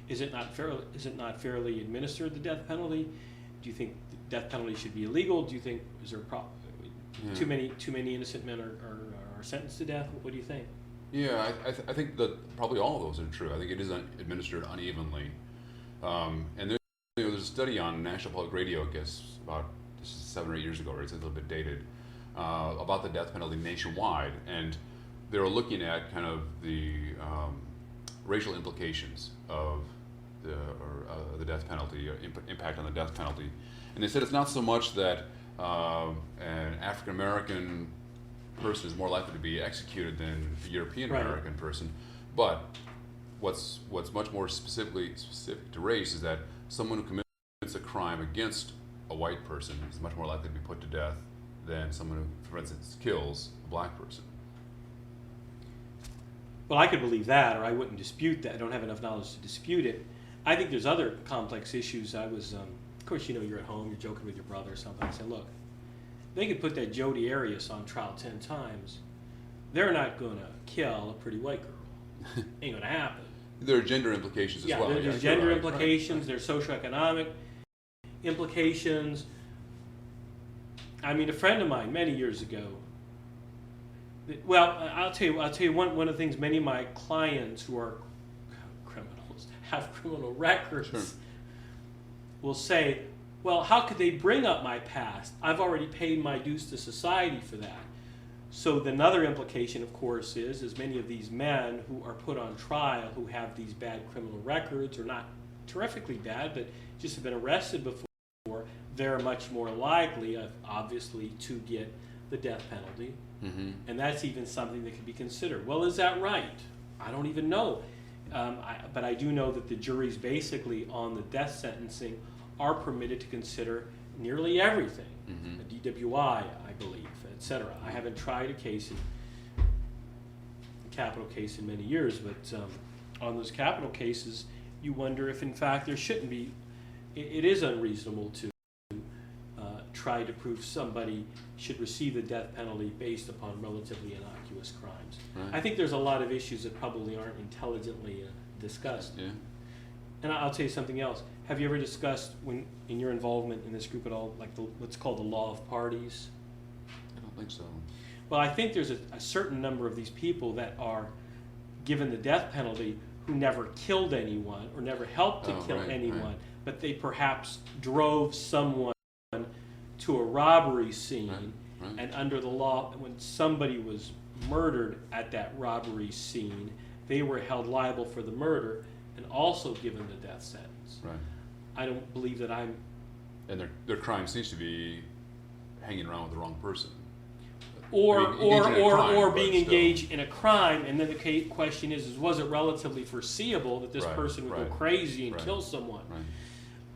Is it not fairly administered, the death penalty? Do you think the death penalty should be illegal? Do you think is there a problem? Too many innocent men are sentenced to death? What do you think? Yeah, I think that probably all of those are true. I think it is administered unevenly, and there's a study on National Public Radio, I guess, this is 7 or 8 years ago, right? It's a little bit dated, about the death penalty nationwide, and they were looking at kind of the racial implications of the death penalty, impact on the death penalty, and they said it's not so much that an African American person is more likely to be executed than a European American person, but what's much more specific to race is that someone who commits a crime against a white person is much more likely to be put to death than someone who, for instance, kills a black person. Well, I could believe that, or I wouldn't dispute that. I don't have enough knowledge to dispute it. I think there's other complex issues. I was, of course, you're at home, you're joking with your brother or something. I said, look, they could put that Jodi Arias on trial 10 times. They're not going to kill a pretty white girl. Ain't going to happen. There are gender implications as well. There's gender implications, there's socioeconomic implications. I mean, a friend of mine many years ago, well, I'll tell you one of the things many of my clients who are criminals, have criminal records, will say, well, how could they bring up my past? I've already paid my dues to society for that. So another implication, of course, is many of these men who are put on trial who have these bad criminal records, or not terrifically bad, but just have been arrested before, they're much more likely, obviously, to get the death penalty. Mm-hmm. And that's even something that could be considered. Well, is that right? I don't even know. But I do know that the juries basically on the death sentencing are permitted to consider nearly everything. Mm-hmm. A DWI, I believe, etc. I haven't tried a capital case in many years, but on those capital cases, you wonder if in fact there shouldn't be, it is unreasonable to try to prove somebody should receive the death penalty based upon relatively innocuous crimes. Right. I think there's a lot of issues that probably aren't intelligently discussed. Yeah. And I'll tell you something else. Have you ever discussed, in your involvement in this group at all, like what's called the law of parties? I don't think so. Well, I think there's a certain number of these people that are given the death penalty who never killed anyone or never helped to kill anyone, but they perhaps drove someone to a robbery scene, and under the law, when somebody was murdered at that robbery scene, they were held liable for the murder and also given the death sentence. Right. I don't believe that I'm, And their crime seems to be hanging around with the wrong person. or Being engaged in a crime, or but being still. engaged in a crime, and then the question is was it relatively foreseeable that this Right, person would right, go crazy and right, kill someone?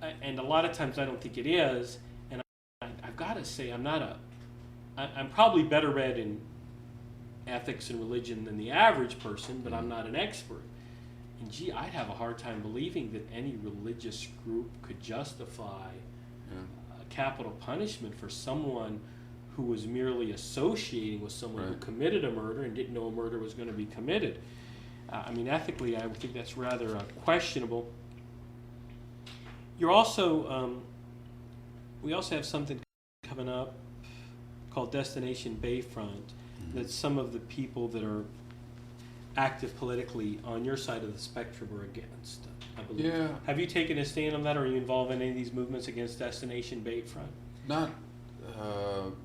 Right. And a lot of times I don't think it is, and I've got to say I'm probably better read in ethics and religion than the average person, but I'm not an expert. And gee, I'd have a hard time believing that any religious group could justify capital punishment for someone who was merely associating with someone who Right. committed a murder and didn't know a murder was going to be committed. I mean, ethically, I would think that's rather questionable. You're also, we also have something coming up called Destination Bayfront that some of the people that are active politically on your side of the spectrum are against, I believe. Yeah. Have you taken a stand on that, or are you involved in any of these movements against Destination Bayfront?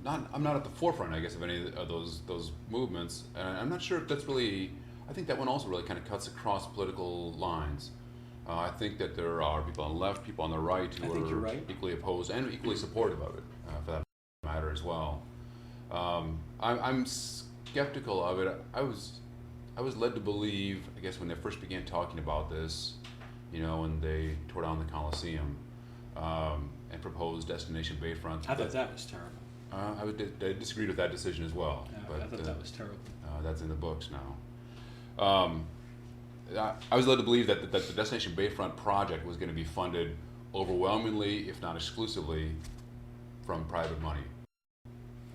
I'm not at the forefront, I guess, of any of those movements, and I'm not sure if that's really. I think that one also really kind of cuts across political lines. I think that there are people on the left, people on the right I who think you're are right. equally opposed and equally supportive of it, for that matter as well. I'm skeptical of it. I was led to believe, I guess, when they first began talking about this, when they tore down the Coliseum and proposed Destination Bayfront. I thought that was terrible. I disagreed with that decision as well. Yeah, But I thought that was terrible. that's in the books now. I was led to believe that the Destination Bayfront project was going to be funded overwhelmingly, if not exclusively, from private money.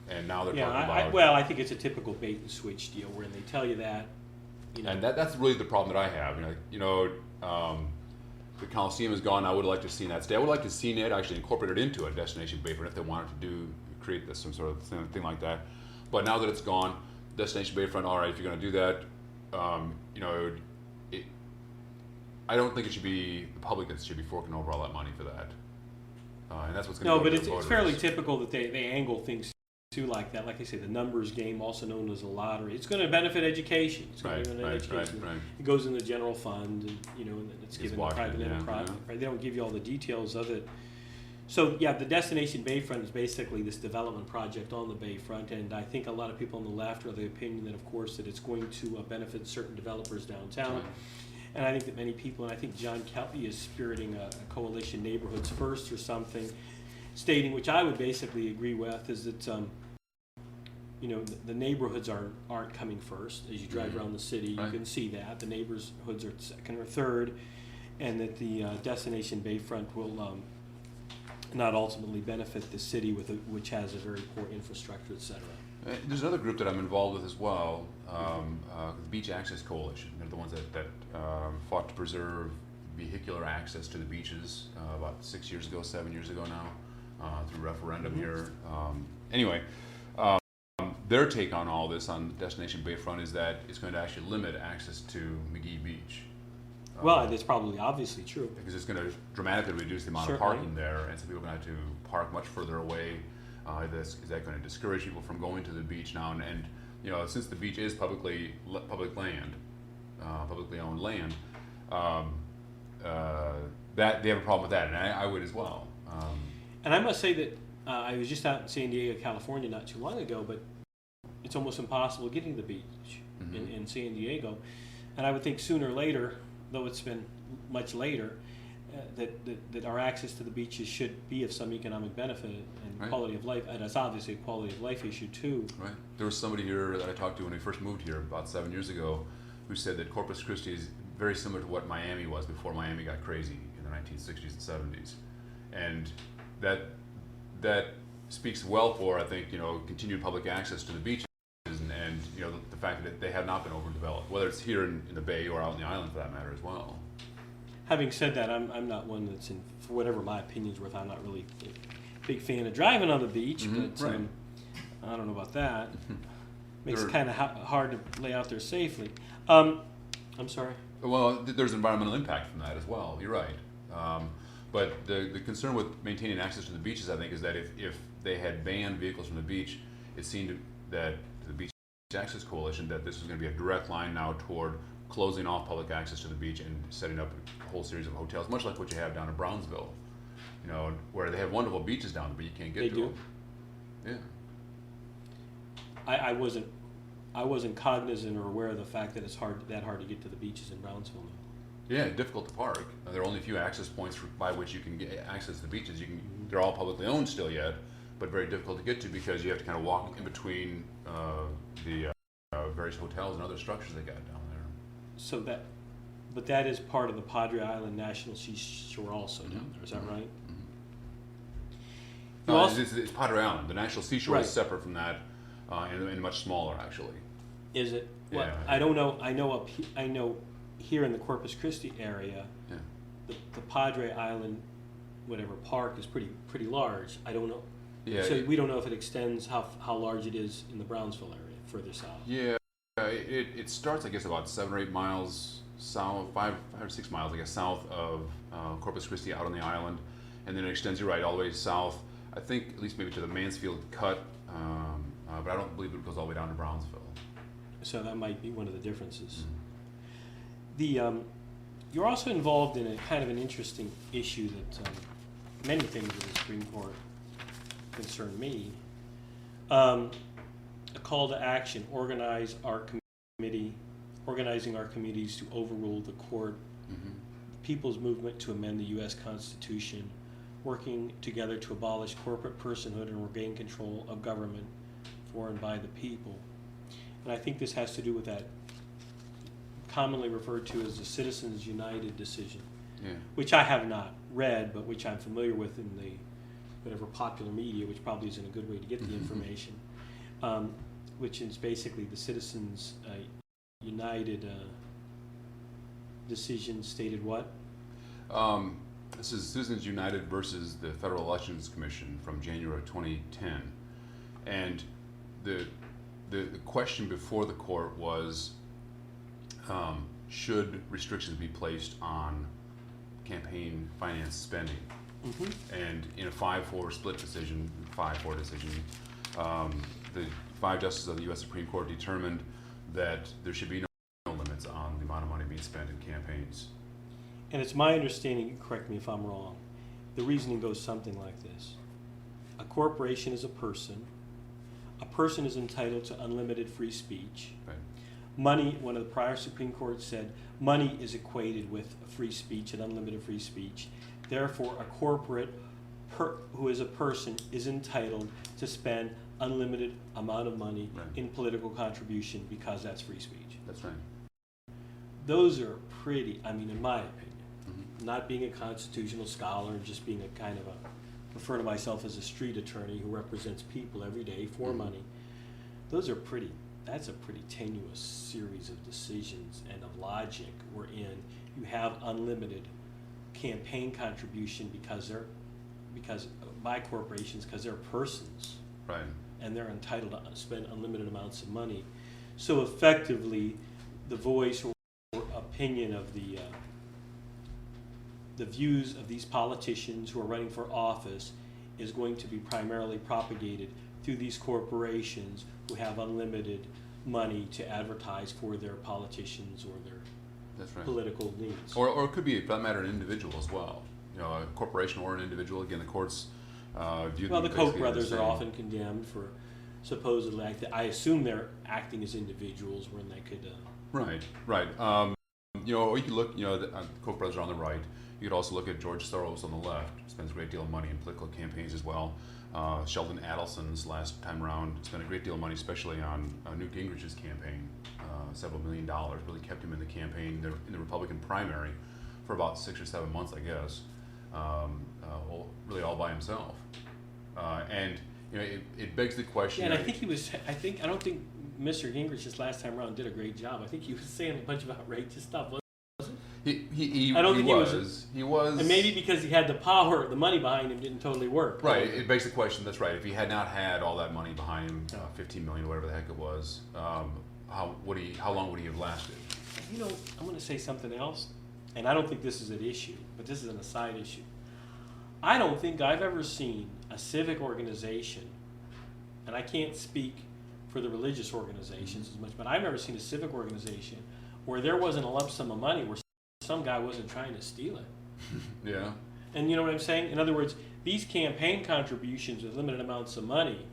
And now they're talking about. Well, I think it's a typical bait and switch deal where they tell you that. And that's really the problem that I have. The Coliseum is gone. I would like to see that stay. I would like to see it actually incorporated into a Destination Bayfront if they wanted to create some sort of thing like that. But now that it's gone, Destination Bayfront. All right, if you're going to do that, I don't think it should be the public that should be forking over all that money for that. And that's what's going to No, go but to it's the voters. fairly typical that they angle things too like that. Like I say, the numbers game, also known as a lottery. It's going to benefit education. It's going to benefit education. Right. It goes in the general fund, and and it's given to private enterprise. yeah. Right? They don't give you all the details of it. So yeah, the Destination Bayfront is basically this development project on the bayfront, and I think a lot of people on the left are of the opinion that, of course, that it's going to benefit certain developers downtown. Right. And I think that many people, and I think John Kelly is spiriting a coalition, Neighborhoods First or something, stating, which I would basically agree with, is that the neighborhoods aren't coming first. As you drive around the city, you Right. can see that the neighborhoods are second or third, and that the Destination Bayfront will not ultimately benefit the city which has a very poor infrastructure, et cetera. There's another group that I'm involved with as well, the Beach Access Coalition. They're the ones that fought to preserve vehicular access to the beaches about 7 years ago now, through referendum here. Anyway, their take on all this on Destination Bayfront is that it's going to actually limit access to McGee Beach. Well, it's probably obviously true. Because it's going to dramatically reduce the amount Certainly. of parking there, and so people are going to have to park much further away. Is that going to discourage people from going to the beach now? And since the beach is public land, publicly owned land, that they have a problem with that, and I would as well. And I must say that I was just out in San Diego, California not too long ago, but it's almost impossible getting to the beach in San Diego. And I would think sooner or later, though it's been much later, that our access to the beaches should be of some economic benefit and Right. quality of life. And it's obviously a quality of life issue too. Right. There was somebody here that I talked to when we first moved here about 7 years ago, who said that Corpus Christi is very similar to what Miami was before Miami got crazy in the 1960s and 70s, and that speaks well for, I think, continued public access to the beaches, and the fact that they have not been overdeveloped, whether it's here in the Bay or out in the island for that matter as well. Having said that, I'm not one that's for whatever my opinion's worth, I'm not really a big fan of driving on the beach, but right. I don't know about that. Makes it There- kind of hard to lay out there safely. I'm sorry. Well, there's environmental impact from that as well. You're right. But the concern with maintaining access to the beaches, I think, is that if they had banned vehicles from the beach, it seemed that the Beach Access Coalition that this was going to be a direct line now toward closing off public access to the beach and setting up a whole series of hotels, much like what you have down in Brownsville, you know, where they have wonderful beaches down there, but you can't get They to do? them. Yeah. I wasn't cognizant or aware of the fact that it's hard to get to the beaches in Brownsville now. Yeah, difficult to park. There are only a few access points by which you can get access to the beaches. They're all publicly owned still yet, but very difficult to get to because you have to kind of walk in between the various hotels and other structures they got down there. So but that is part of the Padre Island National Seashore also down there, is that right? You No, also- it's Padre Island. The National Seashore Right. is separate from that, and much smaller actually. Is it? Well, Yeah. I don't know. I know here in the Corpus Christi area, Yeah. the Padre Island, whatever park is pretty large. I don't know. Yeah. So we don't know if it extends how large it is in the Brownsville area, further south. Yeah. It starts, I guess, about 7 or 8 miles south, 5 or 6 miles, I guess, south of Corpus Christi out on the island, and then it extends, you're right, all the way south. I think at least maybe to the Mansfield Cut, but I don't believe it goes all the way down to Brownsville. So that might be one of the differences. You're also involved in a kind of an interesting issue that many things in the Supreme Court concern me. A call to action: organizing our committees to overrule the court. Mm-hmm. People's movement to amend the U.S. Constitution, working together to abolish corporate personhood and regain control of government for and by the people. And I think this has to do with that commonly referred to as the Citizens United decision, Yeah. which I have not read, but which I'm familiar with in the whatever popular media, which probably isn't a good way to get the information, which is basically the Citizens United decision stated what? This is Citizens United versus the Federal Elections Commission from January 2010, and the question before the court was, should restrictions be placed on campaign finance spending? Mm-hmm. And in a 5-4 split decision, 5-4 decision, the 5 justices of the U.S. Supreme Court determined that there should be no limits on the amount of money being spent in campaigns. And it's my understanding, correct me if I'm wrong, the reasoning goes something like this. A corporation is a person. A person is entitled to unlimited free speech. Right? Money, one of the prior Supreme Court said, money is equated with free speech and unlimited free speech. Therefore, a corporate who is a person is entitled to spend unlimited amount of money Right. in political contribution because that's free speech. That's right. Those are pretty, I mean, in my opinion, Mm-hmm. not being a constitutional scholar and just being a kind of refer to myself as a street attorney who represents people every day for Mhm. money. That's a pretty tenuous series of decisions and of logic wherein you have unlimited campaign contribution because by corporations, because they're persons Right. and they're entitled to spend unlimited amounts of money. So effectively, the voice or opinion of the views of these politicians who are running for office is going to be primarily propagated through these corporations who have unlimited money to advertise for their politicians or their That's right. political needs. Or it could be, for that matter, an individual as well. You know, a corporation or an individual. Again, the courts view Well, them the Koch basically brothers the are same. often condemned for supposedly, I assume they're acting as individuals when they could. Right, right. You know, or you could look, you know, the Koch brothers are on the right. You could also look at George Soros on the left, spends a great deal of money in political campaigns as well. Sheldon Adelson's last time around spent a great deal of money, especially on Newt Gingrich's campaign, several $1 million, really kept him in the campaign, in the Republican primary for about 6 or 7 months, I guess, really all by himself. And, you know, it begs the question. Yeah, and I don't think Mr. Gingrich this last time around did a great job. I think he was saying a bunch of outrageous stuff. He I don't think he was. And maybe because he had the power, the money behind him didn't totally work. Right. It begs the question. That's right. If he had not had all that money behind him, 15 million, whatever the heck it was, how long would he have lasted? You know, I'm going to say something else, and I don't think this is an issue, but this is an aside issue. I don't think I've ever seen a civic organization, and I can't speak for the religious organizations as much, but I've never seen a civic organization where there wasn't a lump sum of money where some guy wasn't trying to steal it. Yeah. And you know what I'm saying? In other words, these campaign contributions with limited amounts of money,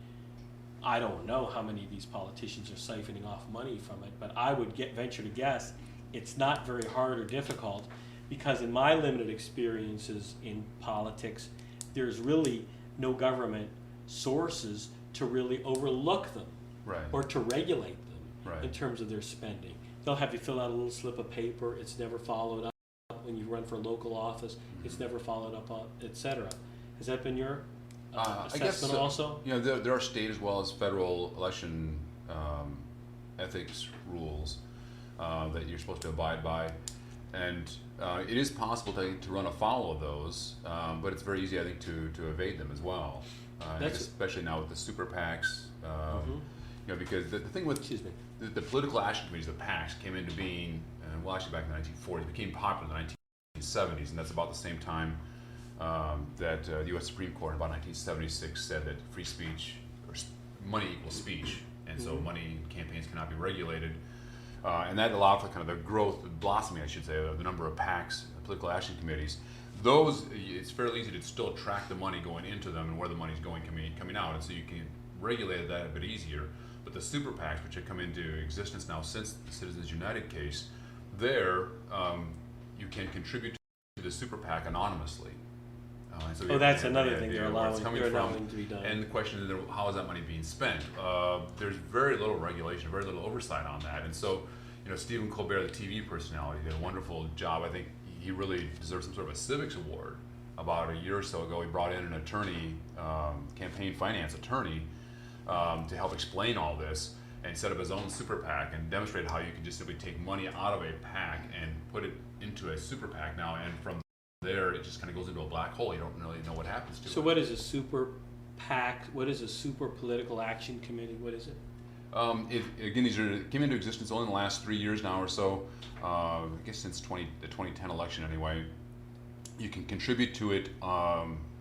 I don't know how many of these politicians are siphoning off money from it, but I would venture to guess it's not very hard or difficult, because in my limited experiences in politics, there's really no government sources to really overlook them Right. or to regulate them Right. in terms of their spending. They'll have you fill out a little slip of paper, it's never followed up. When you run for local office, it's never followed up on, et cetera. Has that been your I assessment guess so. also? You know, there are state as well as federal election ethics rules that you're supposed to abide by, and it is possible to run afoul of those, but it's very easy, I think, to evade them as well. I think especially now with the super PACs, you know, because the thing with Excuse me. the political action committees, the PACs, came into being, well, actually back in the 1940s, became popular in the 1970s, and that's about the same time that the U.S. Supreme Court in about 1976 said that free speech or money equals speech, and so money campaigns cannot be regulated, and that allowed for kind of the growth, the blossoming, I should say, of the number of PACs, political action committees. Those, it's fairly easy to still track the money going into them and where the money's going coming out, and so you can regulate that a bit easier. But the super PACs, which have come into existence now since the Citizens United case, there you can contribute to the super PAC anonymously. So That's have another the thing idea they're where it's allowing, coming they're from, allowing to be done. and the question is, how is that money being spent? There's very little regulation, very little oversight on that, and so, you know, Stephen Colbert, the TV personality, did a wonderful job. I think he really deserves some sort of a civics award. About a year or so ago, he brought in an attorney, campaign finance attorney, to help explain all this, and set up his own super PAC and demonstrated how you can just simply take money out of a PAC and put it into a super PAC now, and from there it just kind of goes into a black hole. You don't really know what happens to it. So what is a super PAC? What is a super political action committee? What is it? Again, these came into existence only in the last 3 years now or so. I guess since the 2010 election anyway. You can contribute to it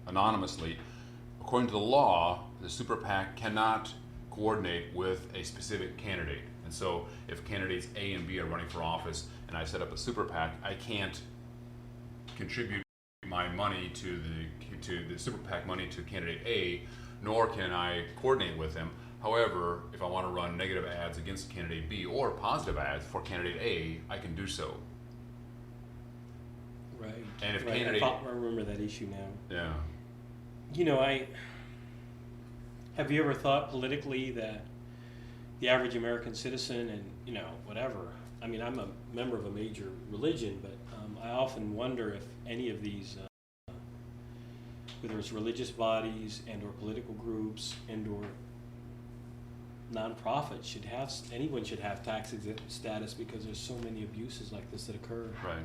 anonymously. According to the law, the super PAC cannot coordinate with a specific candidate. And so if candidates A and B are running for office and I set up a super PAC, I can't contribute my money to the super PAC money to candidate A, nor can I coordinate with him. However, if I want to run negative ads against candidate B or positive ads for candidate A, I can do so. Right. And if right. candidate, I remember that issue now. yeah, You know, have you ever thought politically that the average American citizen, and you know, whatever, I mean, I'm a member of a major religion, but I often wonder if any of these, whether it's religious bodies and or political groups and or nonprofits anyone should have tax exempt status, because there's so many abuses like this that occur. right.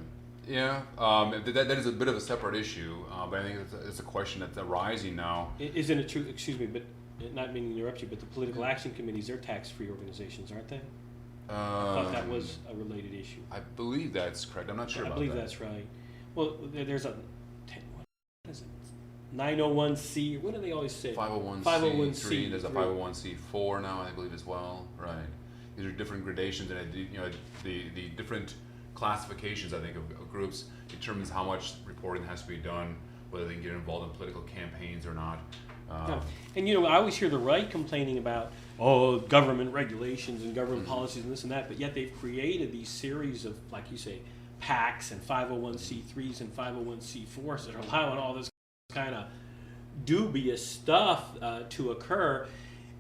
Yeah, that is a bit of a separate issue, but I think it's a question that's arising now. Isn't it true, excuse me, but not meaning to interrupt you, but the political action committees, they're tax-free organizations, aren't they? I thought that was a related issue. I believe that's correct. I'm not sure I about believe that. that's right. Well, there's a, what is it? 901C, what do they always say? 501c3. There's a 501c4 now, I believe, as well. Right. These are different gradations, and you know, the different classifications, I think, of groups determines how much reporting has to be done, whether they can get involved in political campaigns or not. Yeah. And you know, I always hear the right complaining about, government regulations and government policies and this and that, but yet they've created these series of, like you say, PACs and 501c3s and 501c4s that are allowing all this kind of dubious stuff to occur,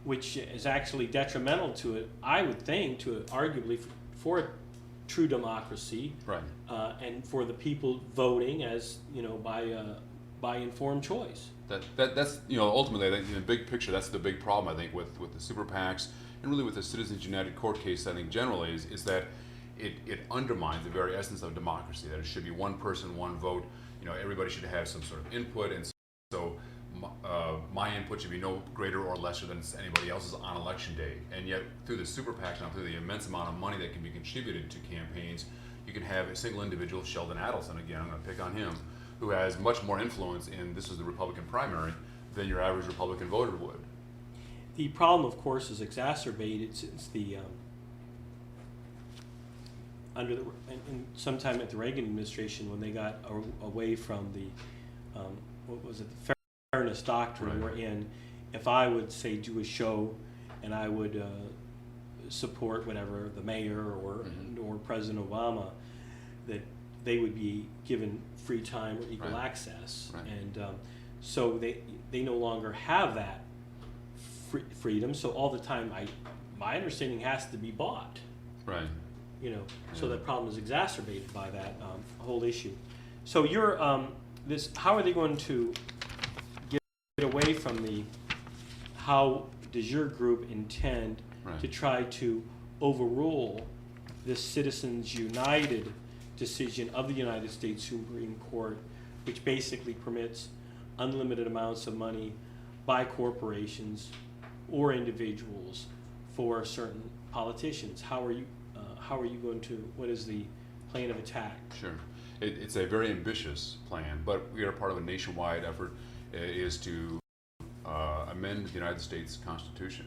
which is actually detrimental to it, I would think, to arguably for true democracy, Right. And for the people voting, as you know, by informed choice. That's, you know, ultimately, I think in the big picture, that's the big problem, I think, with the super PACs and really with the Citizens United court case, I think generally is that it undermines the very essence of democracy, that it should be one person, one vote. You know, everybody should have some sort of input, and so my input should be no greater or lesser than anybody else's on election day. And yet, through the super PACs, now through the immense amount of money that can be contributed to campaigns, you can have a single individual, Sheldon Adelson, again, I'm going to pick on him, who has much more influence in, this is the Republican primary, than your average Republican voter would. The problem, of course, is exacerbated since the sometime at the Reagan administration, when they got away from the what was it, the fairness doctrine, Right. wherein if I would say do a show and I would support whatever the mayor or President Obama, that they would be given free time or equal Right. access, Right. and so they no longer have that freedom. So all the time, my understanding has to be bought. Right. So Yeah. that problem is exacerbated by that whole issue. So you're how are they going to get away from how does your group intend Right. to try to overrule this Citizens United decision of the United States Supreme Court, which basically permits unlimited amounts of money by corporations or individuals for certain politicians? How are you going to, what is the plan of attack? Sure. It's a very ambitious plan, but we are part of a nationwide effort is to amend the United States Constitution.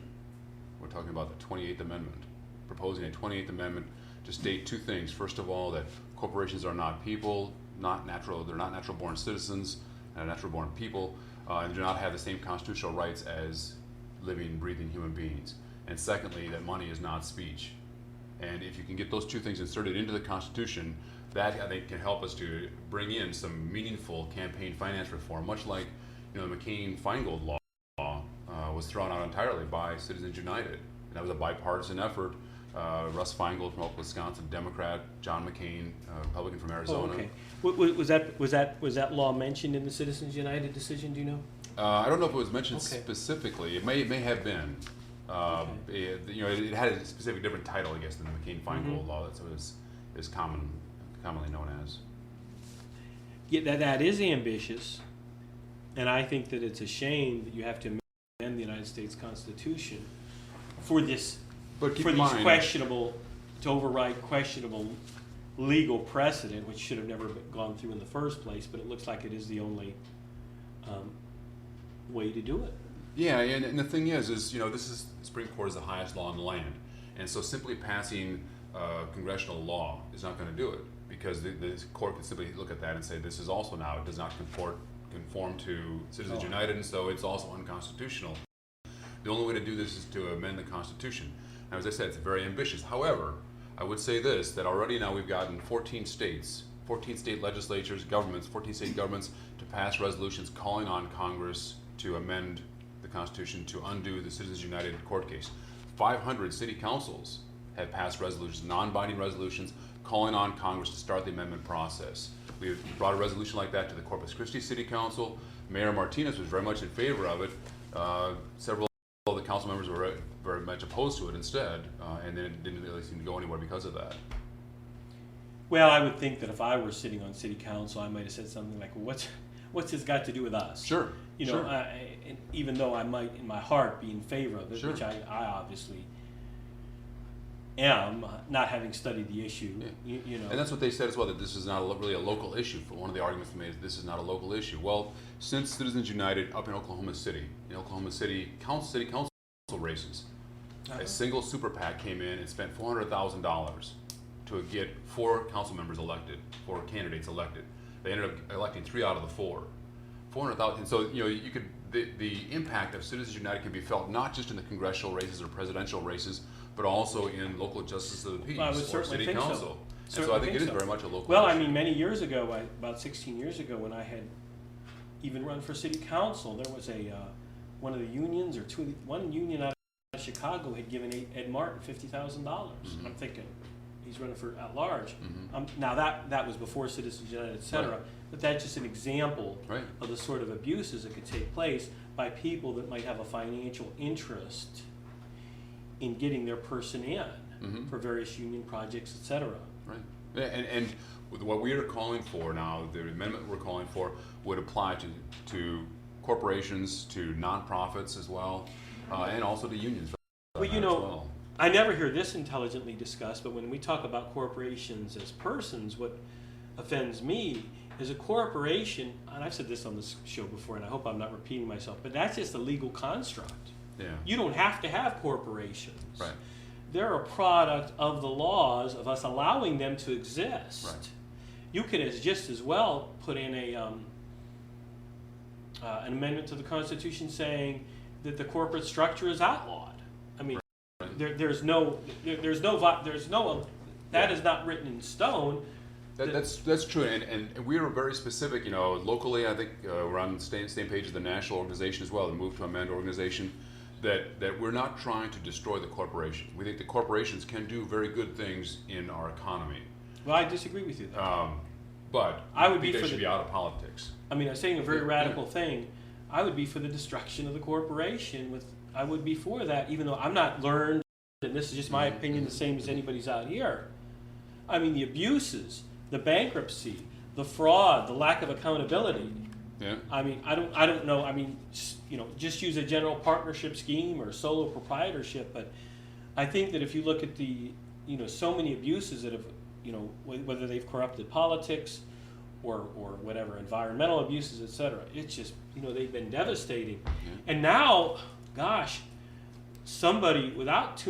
We're talking about the 28th Amendment, proposing a 28th Amendment to state two things. First of all, that corporations are not people, they're not natural born citizens, natural born people, and do not have the same constitutional rights as living, breathing human beings. And secondly, that money is not speech. And if you can get those two things inserted into the Constitution, that I think can help us to bring in some meaningful campaign finance reform, much like the McCain-Feingold law was thrown out entirely by Citizens United. And that was a bipartisan effort. Russ Feingold from Wisconsin, Democrat; John McCain, Republican from Arizona. Oh, okay. Was that law mentioned in the Citizens United decision? Do you know? I don't know if it was mentioned Okay. specifically. It may have been. It had a specific different title, I guess, than the McCain-Feingold law. That's what is commonly known as. Yeah, that is ambitious, and I think that it's a shame that you have to amend the United States Constitution for this, But keep for in these mind, to override questionable legal precedent, which should have never gone through in the first place. But it looks like it is the only way to do it. yeah, and the thing is this is the Supreme Court is the highest law in the land, and so simply passing congressional law is not going to do it, because the court can simply look at that and say this is also now it does not conform to Citizens Oh. United, and so it's also unconstitutional. The only way to do this is to amend the Constitution. Now, as I said, it's very ambitious. However, I would say this, that already now we've gotten 14 state legislatures, 14 state governments to pass resolutions calling on Congress to amend the Constitution to undo the Citizens United court case. 500 city councils have passed resolutions, non-binding resolutions, calling on Congress to start the amendment process. We've brought a resolution like that to the Corpus Christi City Council. Mayor Martinez was very much in favor of it. Several of the council members were very much opposed to it instead, and then it didn't really seem to go anywhere because of that. Well, I would think that if I were sitting on city council, I might have said something like, well, what's this got to do with us? Sure. Sure. And even though I might in my heart be in favor of it, Sure. which I obviously am, not having studied the issue, Yeah. And that's what they said as well, that this is not really a local issue. For one of the arguments they made is this is not a local issue. Well, since Citizens United up in Oklahoma City city council races, a single super PAC came in and spent $400,000 to get 4 council members elected, 4 candidates elected. They ended up electing 3 out of the 4. 400,000. So you could the impact of Citizens United can be felt not just in the congressional races or presidential races, but also in local justice of the peace Well, I would or certainly city think so. council. And so Certainly I think it think is so. very much a local Well, I issue. mean, many years ago, about 16 years ago, when I had even run for city council, there was one of the unions or one union out of Chicago had given Ed Martin $50,000. Mhm. I'm thinking he's running for at large. Mhm. Now that was before Citizens United, et cetera. Right. But that's just an example Right. of the sort of abuses that could take place by people that might have a financial interest in getting their person in Mhm. for various union projects, et cetera. Right. Yeah, and with what we are calling for now, the amendment we're calling for would apply to corporations, to nonprofits as well, and also to unions. for that Well, you matter as know, well. I never hear this intelligently discussed, but when we talk about corporations as persons, what offends me is a corporation, and I've said this on this show before, and I hope I'm not repeating myself, but that's just a legal construct. Yeah. You don't have to have corporations. Right. They're a product of the laws of us allowing them to exist. Right. You could just as well put in an amendment to the Constitution saying that the corporate structure is outlawed. I mean, there's no, that is not written in stone. That's true, and we were very specific. Locally, I think we're on the same page as the national organization as well, the Move to Amend organization. That we're not trying to destroy the corporations. We think the corporations can do very good things in our economy. Well, I disagree with you there. But I would think be they for should the- be out of politics. I mean, I'm saying a very radical thing. I would be for the destruction of the corporation. I would be for that, even though I'm not learned, and this is just my opinion, the same as anybody's out here. I mean, the abuses, the bankruptcy, the fraud, the lack of accountability. Yeah. I mean, I don't know. I mean, just use a general partnership scheme or solo proprietorship. But I think that if you look at the, so many abuses that have, whether they've corrupted politics or whatever, environmental abuses, et cetera, it's just, they've been devastating. Yeah. And now, gosh, somebody without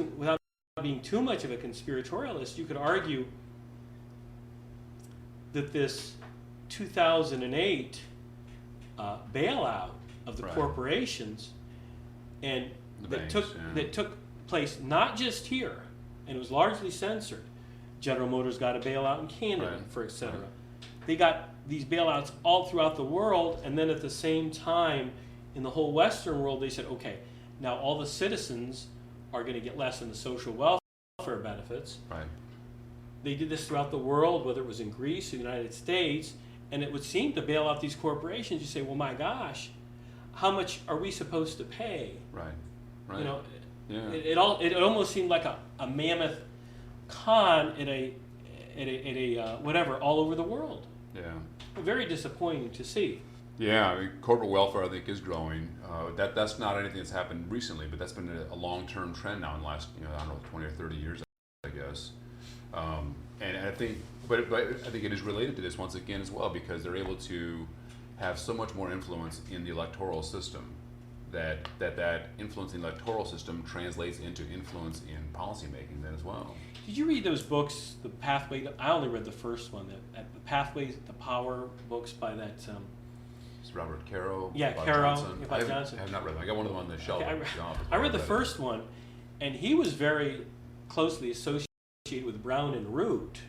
being too much of a conspiratorialist, you could argue that this 2008 bailout of the Right. corporations and The that banks, took yeah. that took place not just here, and it was largely censored. General Motors got a bailout in Canada, Right. for et cetera. Right. They got these bailouts all throughout the world, and then at the same time, in the whole Western world, they said, okay, now all the citizens are going to get less in the social welfare benefits. Right. They did this throughout the world, whether it was in Greece or the United States, and it would seem to bail out these corporations. You say, well, my gosh, how much are we supposed to pay? Right. Right. You know, Yeah. it almost seemed like a mammoth con at a whatever all over the world. Yeah. Very disappointing to see. Yeah, I mean, corporate welfare I think is growing. That's not anything that's happened recently, but that's been a long-term trend now in the last, I don't know, 20 or 30 years, I guess. And I think, but I think it is related to this once again as well, because they're able to have so much more influence in the electoral system that influence in the electoral system translates into influence in policymaking then as well. Did you read those books, The Pathway? I only read the first one, the Pathways, the Power books by that. It's Robert Caro. Yeah, Bob Caro, Johnson. yeah, Bob Johnson. I have not read them. I got one of them on the shelf. Okay, at the office, I read the but first one, and he was very closely associated with Brown and Root,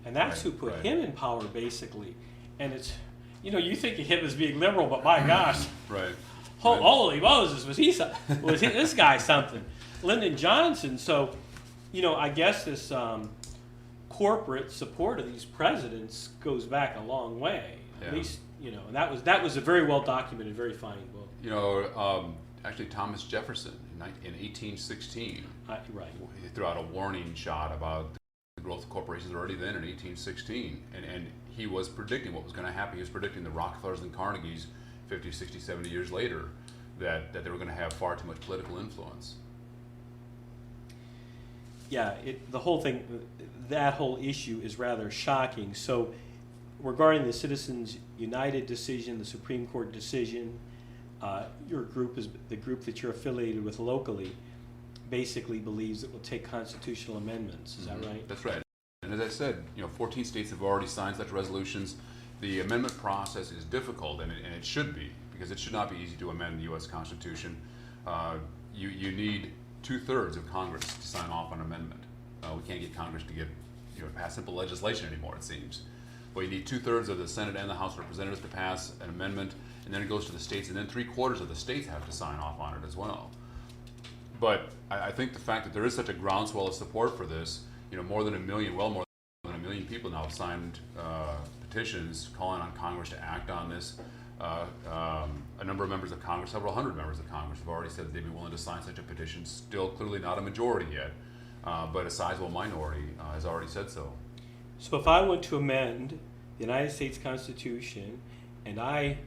and that's Right, who put right. him in power, basically. And it's, you think of him as being liberal, but my gosh, Right. holy Moses, was he this guy something? Lyndon Johnson. So, I guess this corporate support of these presidents goes back a long way. At Yeah. least, and that was a very well documented, very fine book. Actually Thomas Jefferson in 1816, Right. he threw out a warning shot about the growth of corporations already then in 1816, and he was predicting what was going to happen. He was predicting the Rockefellers and Carnegies 50, 60, 70 years later that they were going to have far too much political influence. Yeah, the whole thing, that whole issue is rather shocking. So, regarding the Citizens United decision, the Supreme Court decision, your group is the group that you're affiliated with locally. Basically, believes it will take constitutional amendments. Is that right? That's right. And as I said, 14 states have already signed such resolutions. The amendment process is difficult, and it should be, because it should not be easy to amend the U.S. Constitution. You need 2/3 of Congress to sign off on an amendment. We can't get Congress to pass simple legislation anymore, it seems. But you need 2/3 of the Senate and the House of Representatives to pass an amendment, and then it goes to the states, and then 3/4 of the states have to sign off on it as well. But I think the fact that there is such a groundswell of support for this, more than 1 million, well more than 1 million people now have signed petitions calling on Congress to act on this. A number of members of Congress, several hundred members of Congress, have already said that they'd be willing to sign such a petition. Still clearly not a majority yet, but a sizable minority has already said so. So, if I want to amend the United States Constitution, and I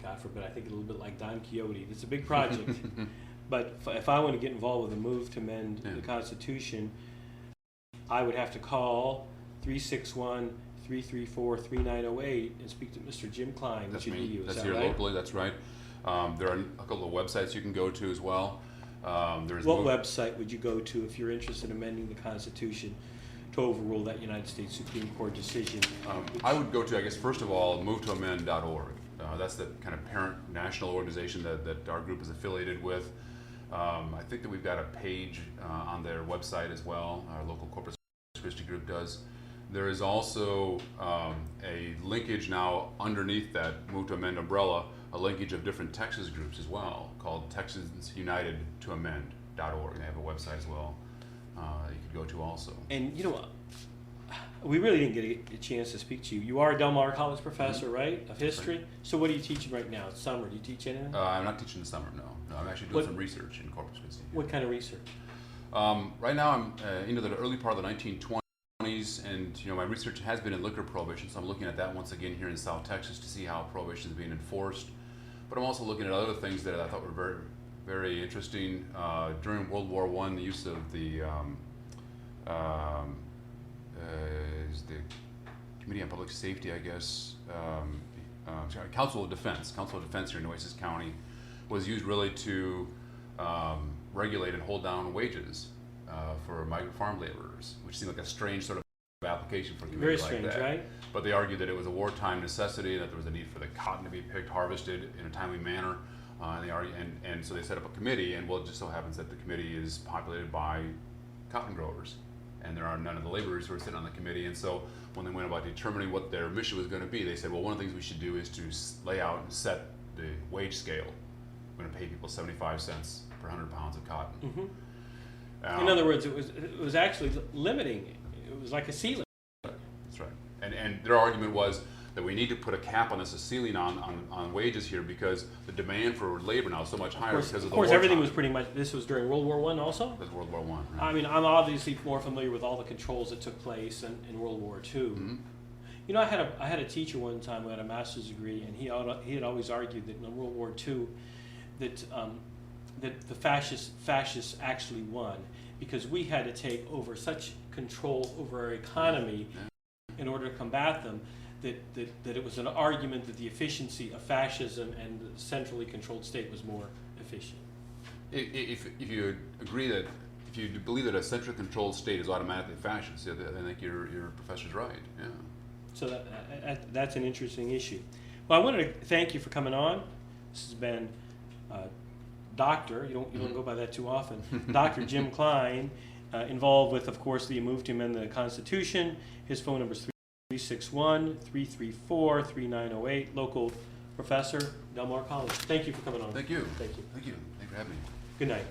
God forbid, I think a little bit like Don Quixote. It's a big project, but if I want to get involved with a move to amend the Constitution, I would have to call 361-334-3908 and speak to Mr. Jim Klien, That's which would be me. you. Is That's that here right? locally. That's right. There are a couple of websites you can go to as well. There's What website would you go to if you're interested in amending the Constitution to overrule that United States Supreme Court decision? I would go to, I guess, first of all, movetoamend.org. That's the kind of parent national organization that our group is affiliated with. I think that we've got a page on their website as well. Our local Corpus Christi group does. There is also a linkage now underneath that Move to Amend umbrella, a linkage of different Texas groups as well, called Texans United to Amend.org. They have a website as well you could go to also. And you know, we really didn't get a chance to speak to you. You are a Del Mar College professor, right, of history? Right. So what are you teaching right now? It's summer. Do you teach anything? I'm not teaching in the summer, no. No, I'm actually doing some research in Corpus Christi. What kind of research? Right now I'm into the early part of the 1920s, and my research has been in liquor prohibition, so I'm looking at that once again here in South Texas to see how prohibition is being enforced. But I'm also looking at other things that I thought were very, very interesting. During World War I, the use of the Committee on Public Safety, I guess, Council of Defense here in Nueces County was used really to regulate and hold down wages for migrant farm laborers, which seemed like a strange sort of application for a committee Very like strange, that. right? But they argued that it was a wartime necessity, that there was a need for the cotton to be picked, harvested in a timely manner, and so they set up a committee, and well, it just so happens that the committee is populated by cotton growers, and there are none of the laborers who are sitting on the committee. And so when they went about determining what their mission was going to be, they said, well, one of the things we should do is to lay out and set the wage scale. We're going to pay people 75 cents per 100 pounds of cotton. Mm-hmm. In other words, it was actually limiting. It was like a ceiling. That's right. And their argument was that we need to put a cap on this, a ceiling on wages here, because the demand for labor now is so much higher because of the war. Of course, everything was pretty much. This was during World War I, also. That's World War I. Right? I mean, I'm obviously more familiar with all the controls that took place in World War II. Mm-hmm. You know, I had a teacher one time who had a master's degree, and he had always argued that in World War II, that the fascists actually won because we had to take over such control over our economy in order to combat them. That it was an argument that the efficiency of fascism and the centrally controlled state was more efficient. If you agree that, if you believe that a centrally controlled state is automatically fascist, I think your professor's right. Yeah. So that's an interesting issue. Well, I wanted to thank you for coming on. This has been Doctor. You don't go by that too often. Dr. Jim Klien, involved with, of course, the move to amend the Constitution. His phone number is 361-334-3908, local professor, Del Mar College. Thank you for coming on. Thank you. Thank you. Thank you. Thanks for having me. Good night.